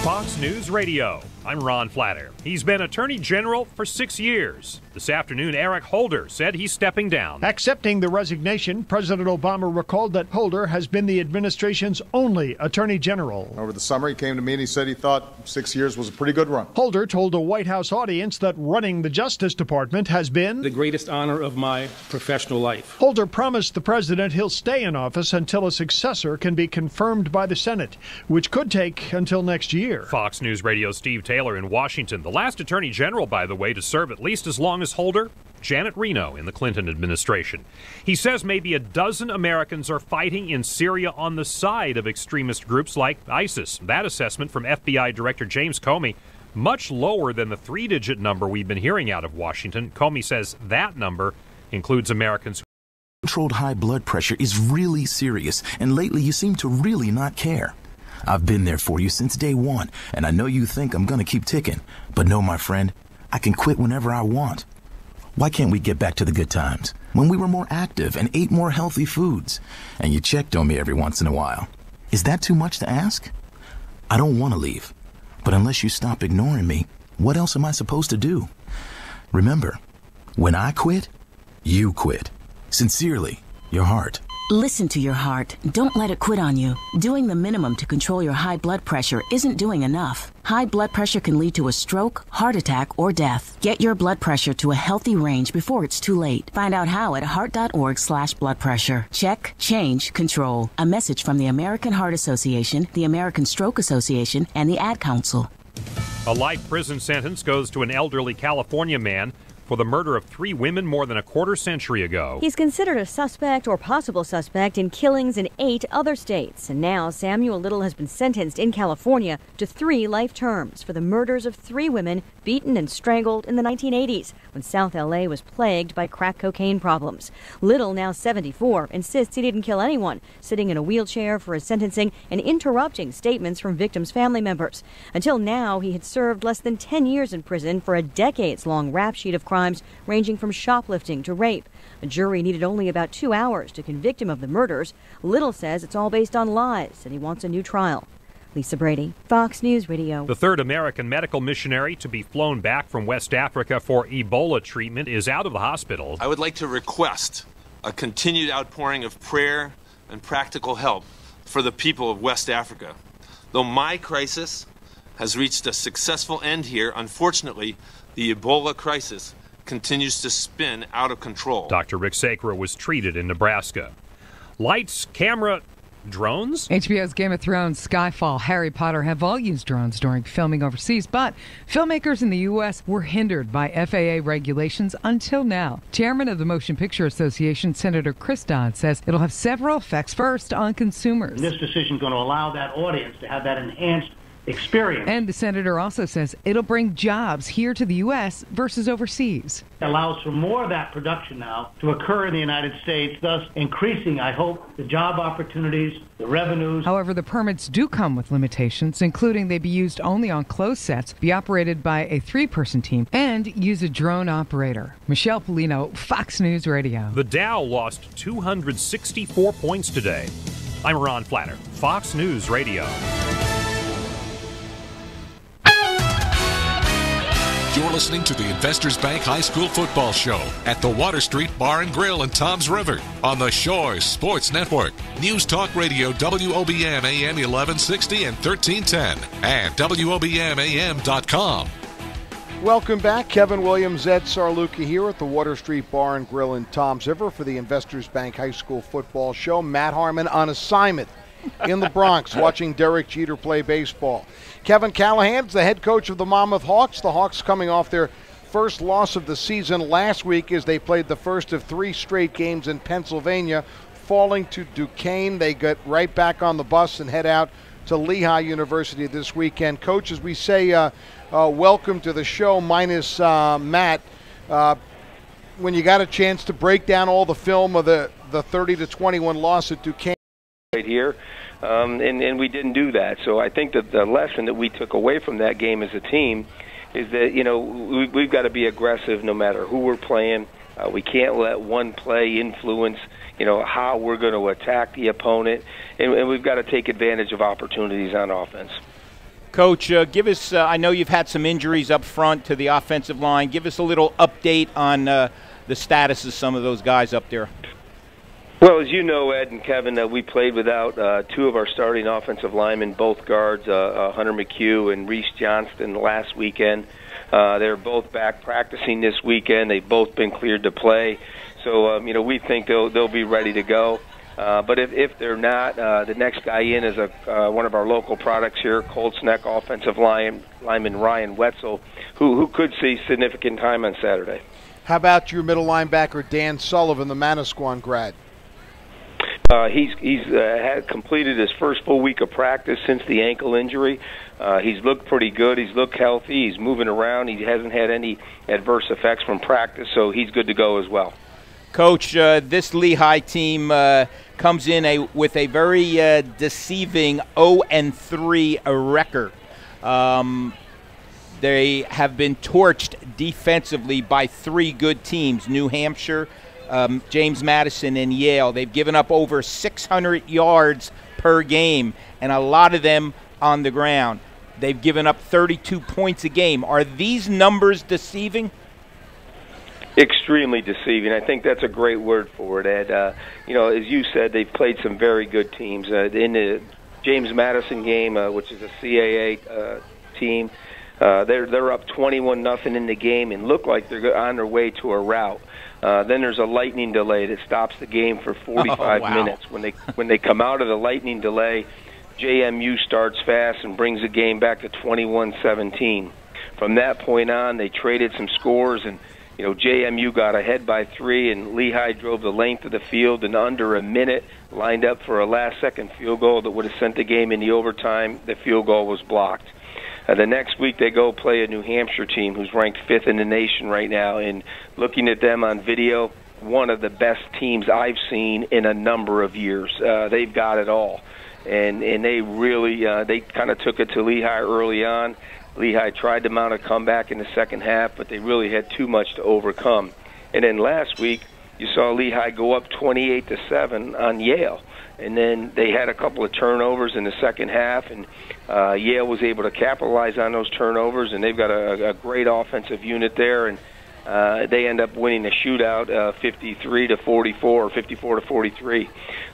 Fox News Radio. I'm Ron Flatter. He's been Attorney General for 6 years. This afternoon, Eric Holder said he's stepping down. Accepting the resignation, President Obama recalled that Holder has been the administration's only Attorney General. Over the summer, he came to me and he said he thought 6 years was a pretty good run. Holder told a White House audience that running the Justice Department has been the greatest honor of my professional life. Holder promised the president he'll stay in office until a successor can be confirmed by the Senate, which could take until next year. Fox News Radio's Steve Taylor in Washington. The last Attorney General, by the way, to serve at least as long as Holder, Janet Reno in the Clinton administration. He says maybe a dozen Americans are fighting in Syria on the side of extremist groups like ISIS. That assessment from FBI Director James Comey, much lower than the 3-digit number we've been hearing out of Washington. Comey says that number includes Americans. Controlled high blood pressure is really serious, and lately you seem to really not care. I've been there for you since day one, and I know you think I'm gonna keep ticking. But no, my friend, I can quit whenever I want. Why can't we get back to the good times, when we were more active and ate more healthy foods, and you checked on me every once in a while? Is that too much to ask? I don't want to leave, but unless you stop ignoring me, what else am I supposed to do? Remember, when I quit, you quit. Sincerely, your heart. Listen to your heart. Don't let it quit on you. Doing the minimum to control your high blood pressure isn't doing enough. High blood pressure can lead to a stroke, heart attack, or death. Get your blood pressure to a healthy range before it's too late. Find out how at heart.org/blood pressure. Check, change, control. A message from the American Heart Association, the American Stroke Association, and the Ad Council. A life prison sentence goes to an elderly California man for the murder of 3 women more than a quarter century ago. He's considered a suspect or possible suspect in killings in 8 other states. And now Samuel Little has been sentenced in California to 3 life terms for the murders of 3 women beaten and strangled in the 1980s when South LA was plagued by crack cocaine problems. Little, now 74, insists he didn't kill anyone, sitting in a wheelchair for his sentencing and interrupting statements from victims' family members. Until now, he had served less than 10 years in prison for a decades-long rap sheet of crimes ranging from shoplifting to rape. A jury needed only about 2 hours to convict him of the murders. Little says it's all based on lies and he wants a new trial. Lisa Brady, Fox News Radio. The 3rd American medical missionary to be flown back from West Africa for Ebola treatment is out of the hospital. I would like to request a continued outpouring of prayer and practical help for the people of West Africa. Though my crisis has reached a successful end here, unfortunately, the Ebola crisis continues to spin out of control. Dr. Rick Sacra was treated in Nebraska. Lights, camera, drones? HBO's Game of Thrones, Skyfall, Harry Potter have all used drones during filming overseas, but filmmakers in the U.S. were hindered by FAA regulations until now. Chairman of the Motion Picture Association, Senator Chris Dodd, says it'll have several effects. First, on consumers. This decision is going to allow that audience to have that enhanced experience. And the senator also says it'll bring jobs here to the U.S. versus overseas. It allows for more of that production now to occur in the United States, thus increasing, I hope, the job opportunities, the revenues. However, the permits do come with limitations, including they be used only on closed sets, be operated by a 3-person team, and use a drone operator. Michelle Polino, Fox News Radio. The Dow lost 264 points today. I'm Ron Flatter, Fox News Radio. You're listening to the Investors Bank High School Football Show at the Water Street Bar and Grill in Toms River on the Shores Sports Network. News Talk Radio WOBM AM 1160 and 1310 and WOBMAM.com. Welcome back. Kevin Williams, Ed Sarluka here at the Water Street Bar and Grill in Toms River for the Investors Bank High School Football Show. Matt Harmon on assignment in the Bronx watching Derek Jeter play baseball. Kevin Callahan's the head coach of the Monmouth Hawks. The Hawks coming off their first loss of the season last week as they played the first of 3 straight games in Pennsylvania, falling to Duquesne. They get right back on the bus and head out to Lehigh University this weekend. Coach, as we say, welcome to the show, minus Matt. When you got a chance to break down all the film of the 30-21 loss at Duquesne. Right here, and we didn't do that. So I think that the lesson that we took away from that game as a team is that, you know, we've got to be aggressive no matter who we're playing. We can't let one play influence, you know, how we're going to attack the opponent, and we've got to take advantage of opportunities on offense. Coach, give us, I know you've had some injuries up front to the offensive line. Give us a little update on the status of some of those guys up there. Well, as you know, Ed and Kevin, we played without 2 of our starting offensive linemen, both guards, Hunter McHugh and Reese Johnston, last weekend. They're both back practicing this weekend. They've both been cleared to play. So, you know, we think they'll be ready to go. But if they're not, the next guy in is one of our local products here, Colts Neck offensive lineman Ryan Wetzel, who could see significant time on Saturday. How about your middle linebacker, Dan Sullivan, the Manasquan grad? He's had completed his first full week of practice since the ankle injury. He's looked pretty good. He's looked healthy. He's moving around. He hasn't had any adverse effects from practice, so he's good to go as well. Coach, this Lehigh team comes in with a very deceiving 0-3 record. They have been torched defensively by 3 good teams, New Hampshire, James Madison, and Yale. They've given up over 600 yards per game, and a lot of them on the ground. They've given up 32 points a game. Are these numbers deceiving? Extremely deceiving. I think that's a great word for it, Ed. As you said, they've played some very good teams. In the James Madison game, which is a CAA team, they're up 21-0 in the game and look like they're on their way to a rout. Then there's a lightning delay that stops the game for 45 minutes. When they come out of the lightning delay, JMU starts fast and brings the game back to 21-17. From that point on, they traded some scores, and JMU got ahead by 3, and Lehigh drove the length of the field and under a minute lined up for a last-second field goal that would have sent the game into overtime. The field goal was blocked. The next week they go play a New Hampshire team who's ranked 5th in the nation right now, and looking at them on video, one of the best teams I've seen in a number of years. They've got it all, and they really they kind of took it to Lehigh early on. Lehigh tried to mount a comeback in the second half, but they really had too much to overcome. And then last week, you saw Lehigh go up 28-7 on Yale. And then they had a couple of turnovers in the second half, and Yale was able to capitalize on those turnovers, and they've got a great offensive unit there, and they end up winning the shootout 53-44 or 54-43.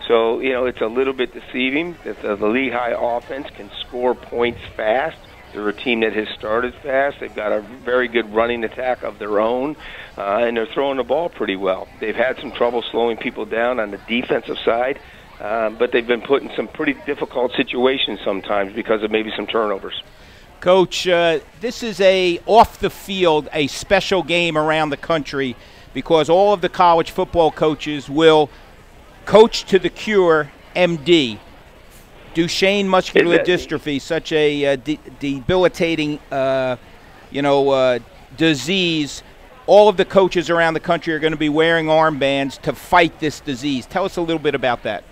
So, it's a little bit deceiving that the Lehigh offense can score points fast. They're a team that has started fast. They've got a very good running attack of their own, and they're throwing the ball pretty well. They've had some trouble slowing people down on the defensive side, but they've been put in some pretty difficult situations sometimes because of maybe some turnovers. Coach, this is off the field, a special game around the country because all of the college football coaches will coach to the cure, MD. Duchenne muscular dystrophy, such a debilitating, disease. All of the coaches around the country are going to be wearing armbands to fight this disease. Tell us a little bit about that.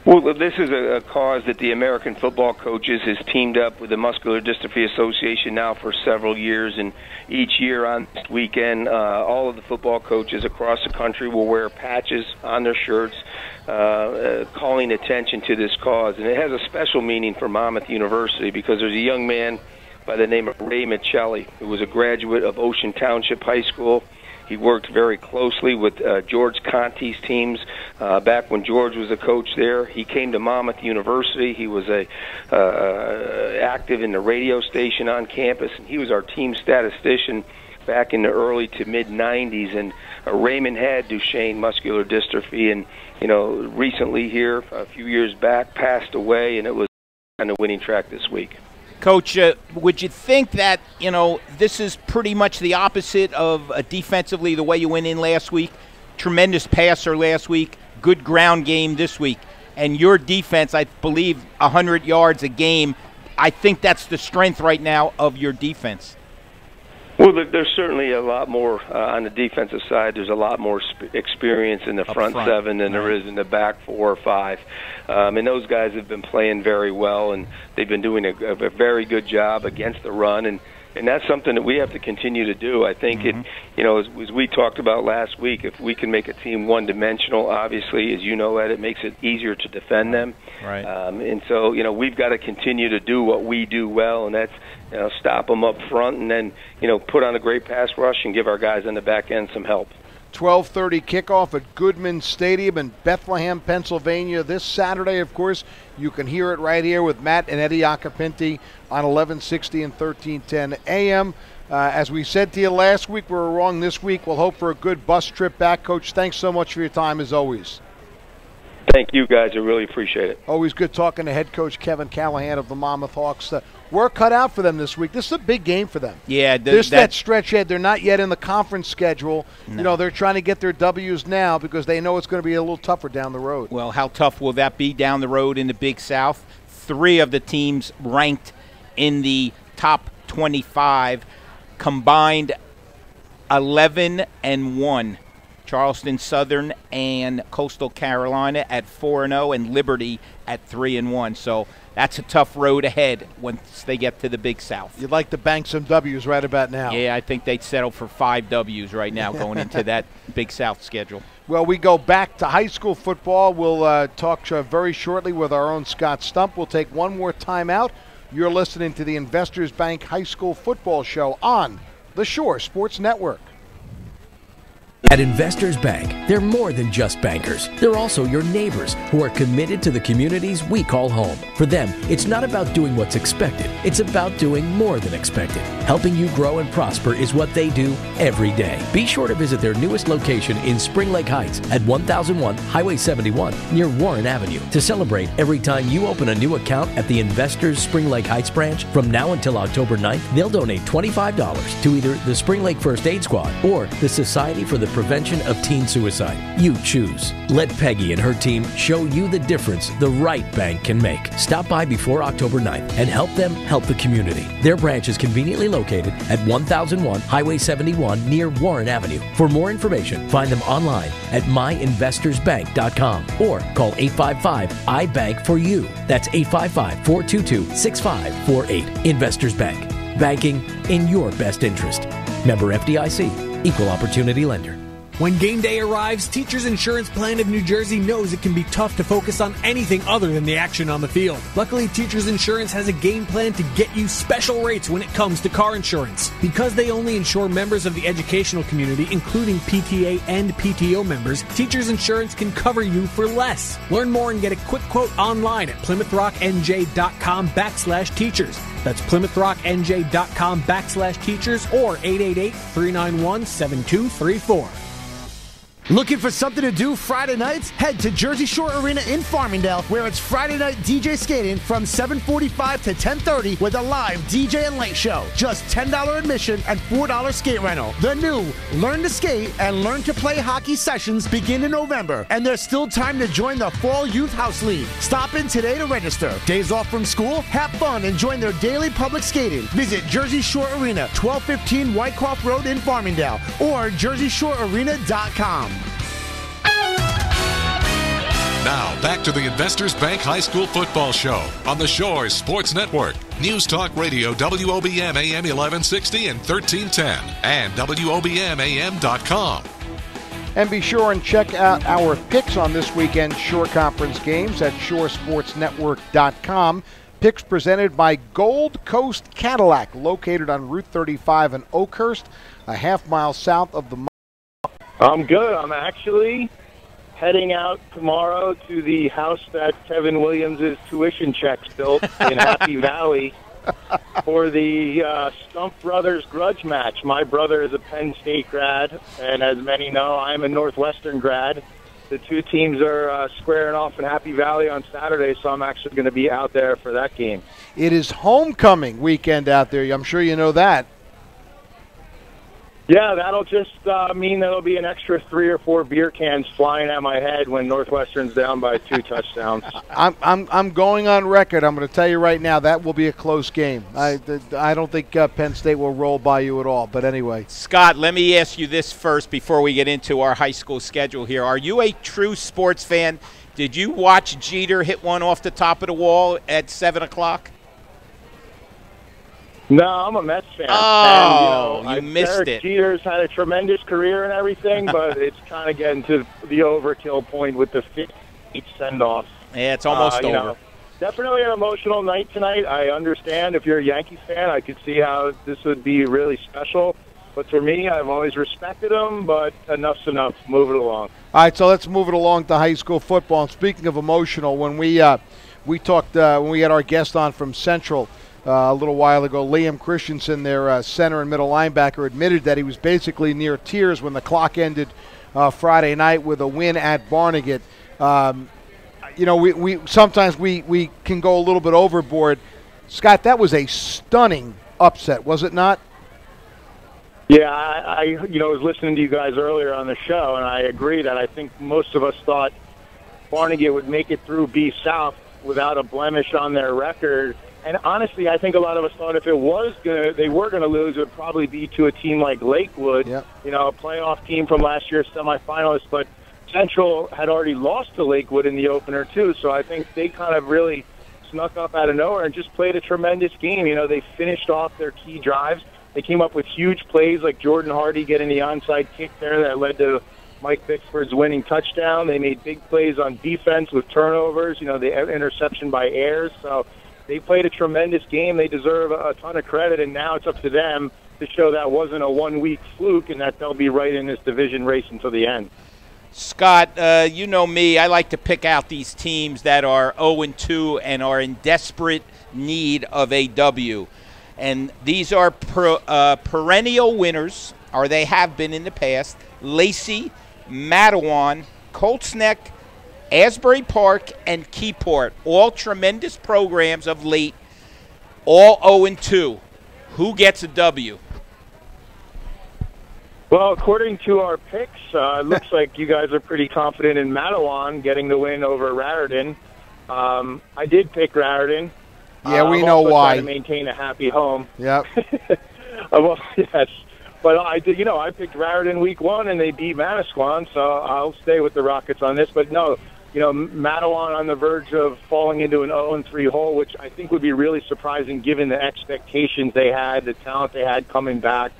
Well, this is a cause that the American Football Coaches has teamed up with the Muscular Dystrophy Association now for several years, and each year on this weekend, all of the football coaches across the country will wear patches on their shirts calling attention to this cause. And it has a special meaning for Monmouth University because there's a young man by the name of Ray Michelli, who was a graduate of Ocean Township High School. He worked very closely with George Conti's teams back when George was a coach there. He came to Monmouth University. He was active in the radio station on campus, and he was our team statistician back in the early to mid-'90s. And Raymond had Duchenne muscular dystrophy, and recently here, a few years back, passed away, and it was on the winning track this week. Coach, would you think that, this is pretty much the opposite of defensively the way you went in last week? Tremendous passer last week, good ground game this week. And your defense, I believe, 100 yards a game. I think that's the strength right now of your defense. Well, there's certainly a lot more on the defensive side. There's a lot more experience in the front seven than there is in the back 4 or 5. And those guys have been playing very well, and they've been doing a very good job against the run. And that's something that we have to continue to do. I think as we talked about last week, if we can make a team one-dimensional, obviously, as you know, Ed, it makes it easier to defend them. Right. And so, we've got to continue to do what we do well, and that's stop them up front and then, put on a great pass rush and give our guys on the back end some help. 12:30 kickoff at Goodman Stadium in Bethlehem, Pennsylvania this Saturday. Of course, you can hear it right here with Matt and Eddie Acapinti on 1160 and 1310 AM. As we said to you last week, we were wrong this week. We'll hope for a good bus trip back. Coach, thanks so much for your time as always. Thank you, guys. I really appreciate it. Always good talking to head coach Kevin Callahan of the Monmouth Hawks. Work cut out for them this week. This is a big game for them. Yeah, that stretch ahead. They're not yet in the conference schedule. No. They're trying to get their W's now because they know it's going to be a little tougher down the road. Well, how tough will that be down the road in the Big South? 3 of the teams ranked in the top 25, combined 11-1 Charleston Southern and Coastal Carolina at 4-0, and Liberty at 3-1. So that's a tough road ahead once they get to the Big South. You'd like to bank some W's right about now. Yeah, I think they'd settle for 5 W's right now going into that Big South schedule. Well, we go back to high school football. We'll talk very shortly with our own Scott Stump. We'll take one more time out. You're listening to the Investors Bank High School Football Show on the Shore Sports Network. At Investors Bank, they're more than just bankers. They're also your neighbors who are committed to the communities we call home. For them, it's not about doing what's expected. It's about doing more than expected. Helping you grow and prosper is what they do every day. Be sure to visit their newest location in Spring Lake Heights at 1001 Highway 71 near Warren Avenue. To celebrate every time you open a new account at the Investors Spring Lake Heights branch, from now until October 9th, they'll donate $25 to either the Spring Lake First Aid Squad or the Society for the Prevention of Teen Suicide. You choose. Let Peggy and her team show you the difference the right bank can make. Stop by before October 9th and help them help the community. Their branch is conveniently located at 1001 Highway 71 near Warren Avenue. For more information, find them online at myinvestorsbank.com or call 855-I-BANK-FOR-YOU. That's 855-422-6548. Investors Bank. Banking in your best interest. Member FDIC. Equal Opportunity Lender. When game day arrives, Teachers Insurance Plan of New Jersey knows it can be tough to focus on anything other than the action on the field. Luckily, Teachers Insurance has a game plan to get you special rates when it comes to car insurance. Because they only insure members of the educational community, including PTA and PTO members, Teachers Insurance can cover you for less. Learn more and get a quick quote online at PlymouthRockNJ.com/teachers. That's PlymouthRockNJ.com/teachers or 888-391-7234. Looking for something to do Friday nights? Head to Jersey Shore Arena in Farmingdale, where it's Friday night DJ skating from 7:45 to 10:30 with a live DJ and light show. Just $10 admission and $4 skate rental. The new Learn to Skate and Learn to Play Hockey sessions begin in November, and there's still time to join the Fall Youth House League. Stop in today to register. Days off from school? Have fun and join their daily public skating. Visit Jersey Shore Arena, 1215 Whitecroft Road in Farmingdale, or JerseyShoreArena.com. Now, back to the Investors Bank High School Football Show on the Shore Sports Network. News Talk Radio, WOBM AM 1160 and 1310, and WOBMAM.com. And be sure and check out our picks on this weekend's Shore Conference games at shoresportsnetwork.com. Picks presented by Gold Coast Cadillac, located on Route 35 in Oakhurst, a half-mile south of the... I'm good. I'm actually heading out tomorrow to the house that Kevin Williams' tuition checks built in Happy Valley for the Stump Brothers grudge match. My brother is a Penn State grad, and as many know, I'm a Northwestern grad. The two teams are squaring off in Happy Valley on Saturday, so I'm actually going to be out there for that game. It is homecoming weekend out there. I'm sure you know that. Yeah, that'll just mean there'll be an extra 3 or 4 beer cans flying at my head when Northwestern's down by 2 touchdowns. I'm going on record. I'm going to tell you right now that will be a close game. I don't think Penn State will roll by you at all. But anyway, Scott, let me ask you this first before we get into our high school schedule here. Are you a true sports fan? Did you watch Jeter hit one off the top of the wall at 7 o'clock? No, I'm a Mets fan. Oh, and, you missed Derek it. Jeter's had a tremendous career and everything, but it's kind of getting to the overkill point with the 5th send-off. Yeah, it's almost over. Know, definitely an emotional night tonight. I understand if you're a Yankees fan, I could see how this would be really special. But for me, I've always respected him, but enough's enough. Move it along. All right, so let's move it along to high school football. And speaking of emotional, when we talked when we had our guest on from Central a little while ago, Liam Christensen, their center and middle linebacker, admitted that he was basically near tears when the clock ended Friday night with a win at Barnegat. You know, we sometimes we can go a little bit overboard. Scott, that was a stunning upset, was it not? Yeah, I was listening to you guys earlier on the show, and I agree that I think most of us thought Barnegat would make it through B South without a blemish on their record. And honestly, I think a lot of us thought if they were going to lose, it would probably be to a team like Lakewood, a playoff team from last year's semifinalists. But Central had already lost to Lakewood in the opener, too. So I think they kind of really snuck up out of nowhere and just played a tremendous game. They finished off their key drives. They came up with huge plays like Jordan Hardy getting the onside kick there that led to Mike Bickford's winning touchdown. They made big plays on defense with turnovers, the interception by Ayers. So they played a tremendous game. They deserve a ton of credit, and now it's up to them to show that wasn't a one-week fluke and that they'll be right in this division race until the end. Scott, you know me. I like to pick out these teams that are 0-2 and are in desperate need of a W. And these are perennial winners, or they have been in the past. Lacey, Matawan, Colts Neck, Asbury Park, and Keyport, all tremendous programs of late, all 0-2. Who gets a W? Well, according to our picks, it looks like you guys are pretty confident in Matawan getting the win over Raritan. I did pick Raritan. Yeah, we know why. To maintain a happy home. Yep. Well, yes. But I did, I picked Raritan week 1 and they beat Manasquan, so I'll stay with the Rockets on this. But no, Matawan on the verge of falling into an 0-3 hole, which I think would be really surprising given the expectations they had, the talent they had coming back.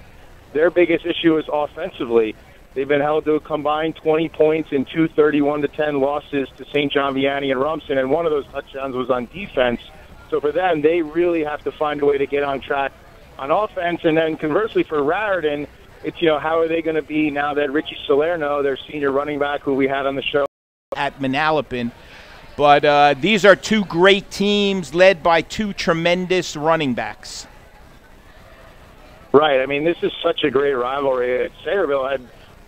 Their biggest issue is offensively. They've been held to a combined 20 points in 2 31-10 losses to St. John Vianney and Rumson, and one of those touchdowns was on defense. So for them, they really have to find a way to get on track on offense. And then conversely for Raritan, it's, how are they going to be now that Richie Salerno, their senior running back who we had on the show at Manalapan. But these are two great teams led by two tremendous running backs. Right. I mean, this is such a great rivalry. Sayreville had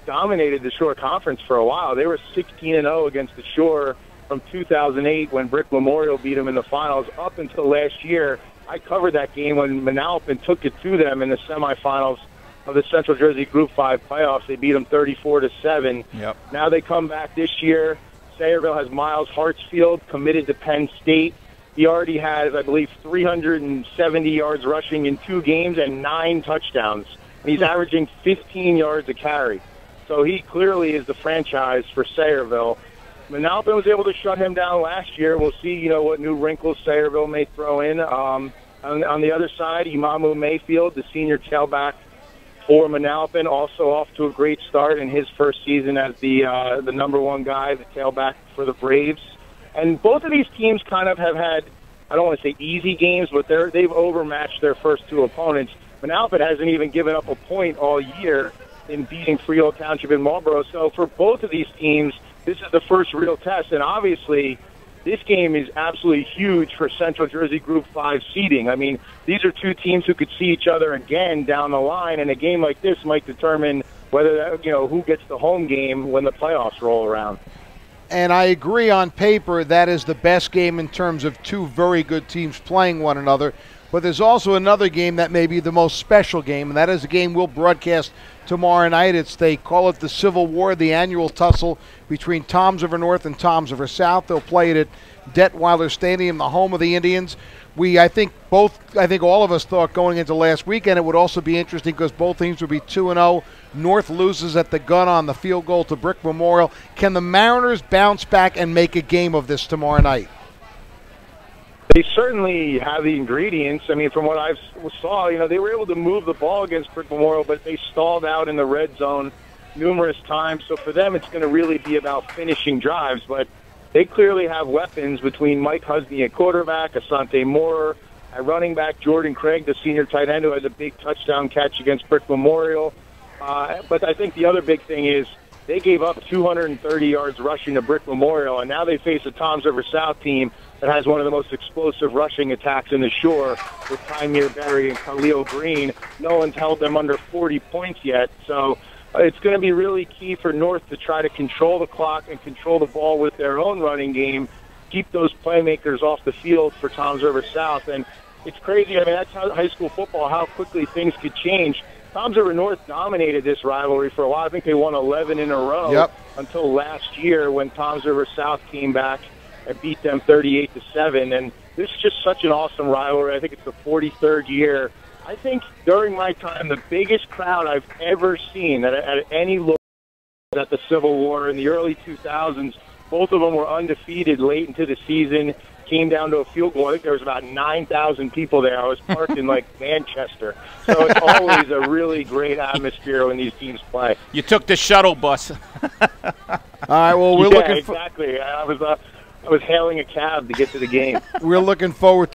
dominated the Shore Conference for a while. They were 16-0 against the Shore from 2008 when Brick Memorial beat them in the finals up until last year. I covered that game when Manalapan took it to them in the semifinals of the Central Jersey Group 5 playoffs. They beat them 34-7. Yep. Now they come back this year. Sayreville has Miles Hartsfield committed to Penn State. He already has, I believe, 370 yards rushing in 2 games and 9 touchdowns. And he's averaging 15 yards a carry. So he clearly is the franchise for Sayreville. Manalapan was able to shut him down last year. We'll see, what new wrinkles Sayreville may throw in. On the other side, Imamu Mayfield, the senior tailback for Manalapan, also off to a great start in his first season as the number 1 guy, the tailback for the Braves. And both of these teams kind of have had, I don't want to say easy games, but they've overmatched their first 2 opponents. Manalapan hasn't even given up a point all year in beating Freehold Township and Marlboro. So for both of these teams, this is the first real test, and obviously this game is absolutely huge for Central Jersey Group 5 seeding. I mean, these are 2 teams who could see each other again down the line, and a game like this might determine whether who gets the home game when the playoffs roll around. And I agree on paper that is the best game in terms of 2 very good teams playing one another. But there's also another game that may be the most special game, and that is a game we'll broadcast tomorrow night. They call it the Civil War, the annual tussle between Toms River North and Toms River South. They'll play it at Detweiler Stadium, the home of the Indians. I think all of us thought going into last weekend it would also be interesting because both teams would be 2-0. North loses at the gun on the field goal to Brick Memorial. Can the Mariners bounce back and make a game of this tomorrow night? They certainly have the ingredients. I mean, from what I saw, they were able to move the ball against Brick Memorial, but they stalled out in the red zone numerous times. So for them, it's going to really be about finishing drives. But they clearly have weapons between Mike Husney at quarterback, Asante Moore at running back, Jordan Craig, the senior tight end, who has a big touchdown catch against Brick Memorial. But I think the other big thing is they gave up 230 yards rushing to Brick Memorial, and now they face a Toms River South team that has one of the most explosive rushing attacks in the Shore with Tymir Berry and Khalil Green. No one's held them under 40 points yet. So it's going to be really key for North to try to control the clock and control the ball with their own running game, keep those playmakers off the field for Toms River South. And it's crazy. I mean, that's how high school football, how quickly things could change. Toms River North dominated this rivalry for a while. I think they won 11 in a row until last year when Toms River South came back and beat them 38-7. And this is just such an awesome rivalry. I think it's the 43rd year. I think during my time, the biggest crowd I've ever seen at any local at the Civil War in the early 2000s. Both of them were undefeated late into the season. Came down to a field goal. I think there was about 9,000 people there. I was parked in, like, Manchester. So it's always a really great atmosphere when these teams play. You took the shuttle bus. All right, well, we're looking exactly. I was hailing a cab to get to the game. We're looking forward to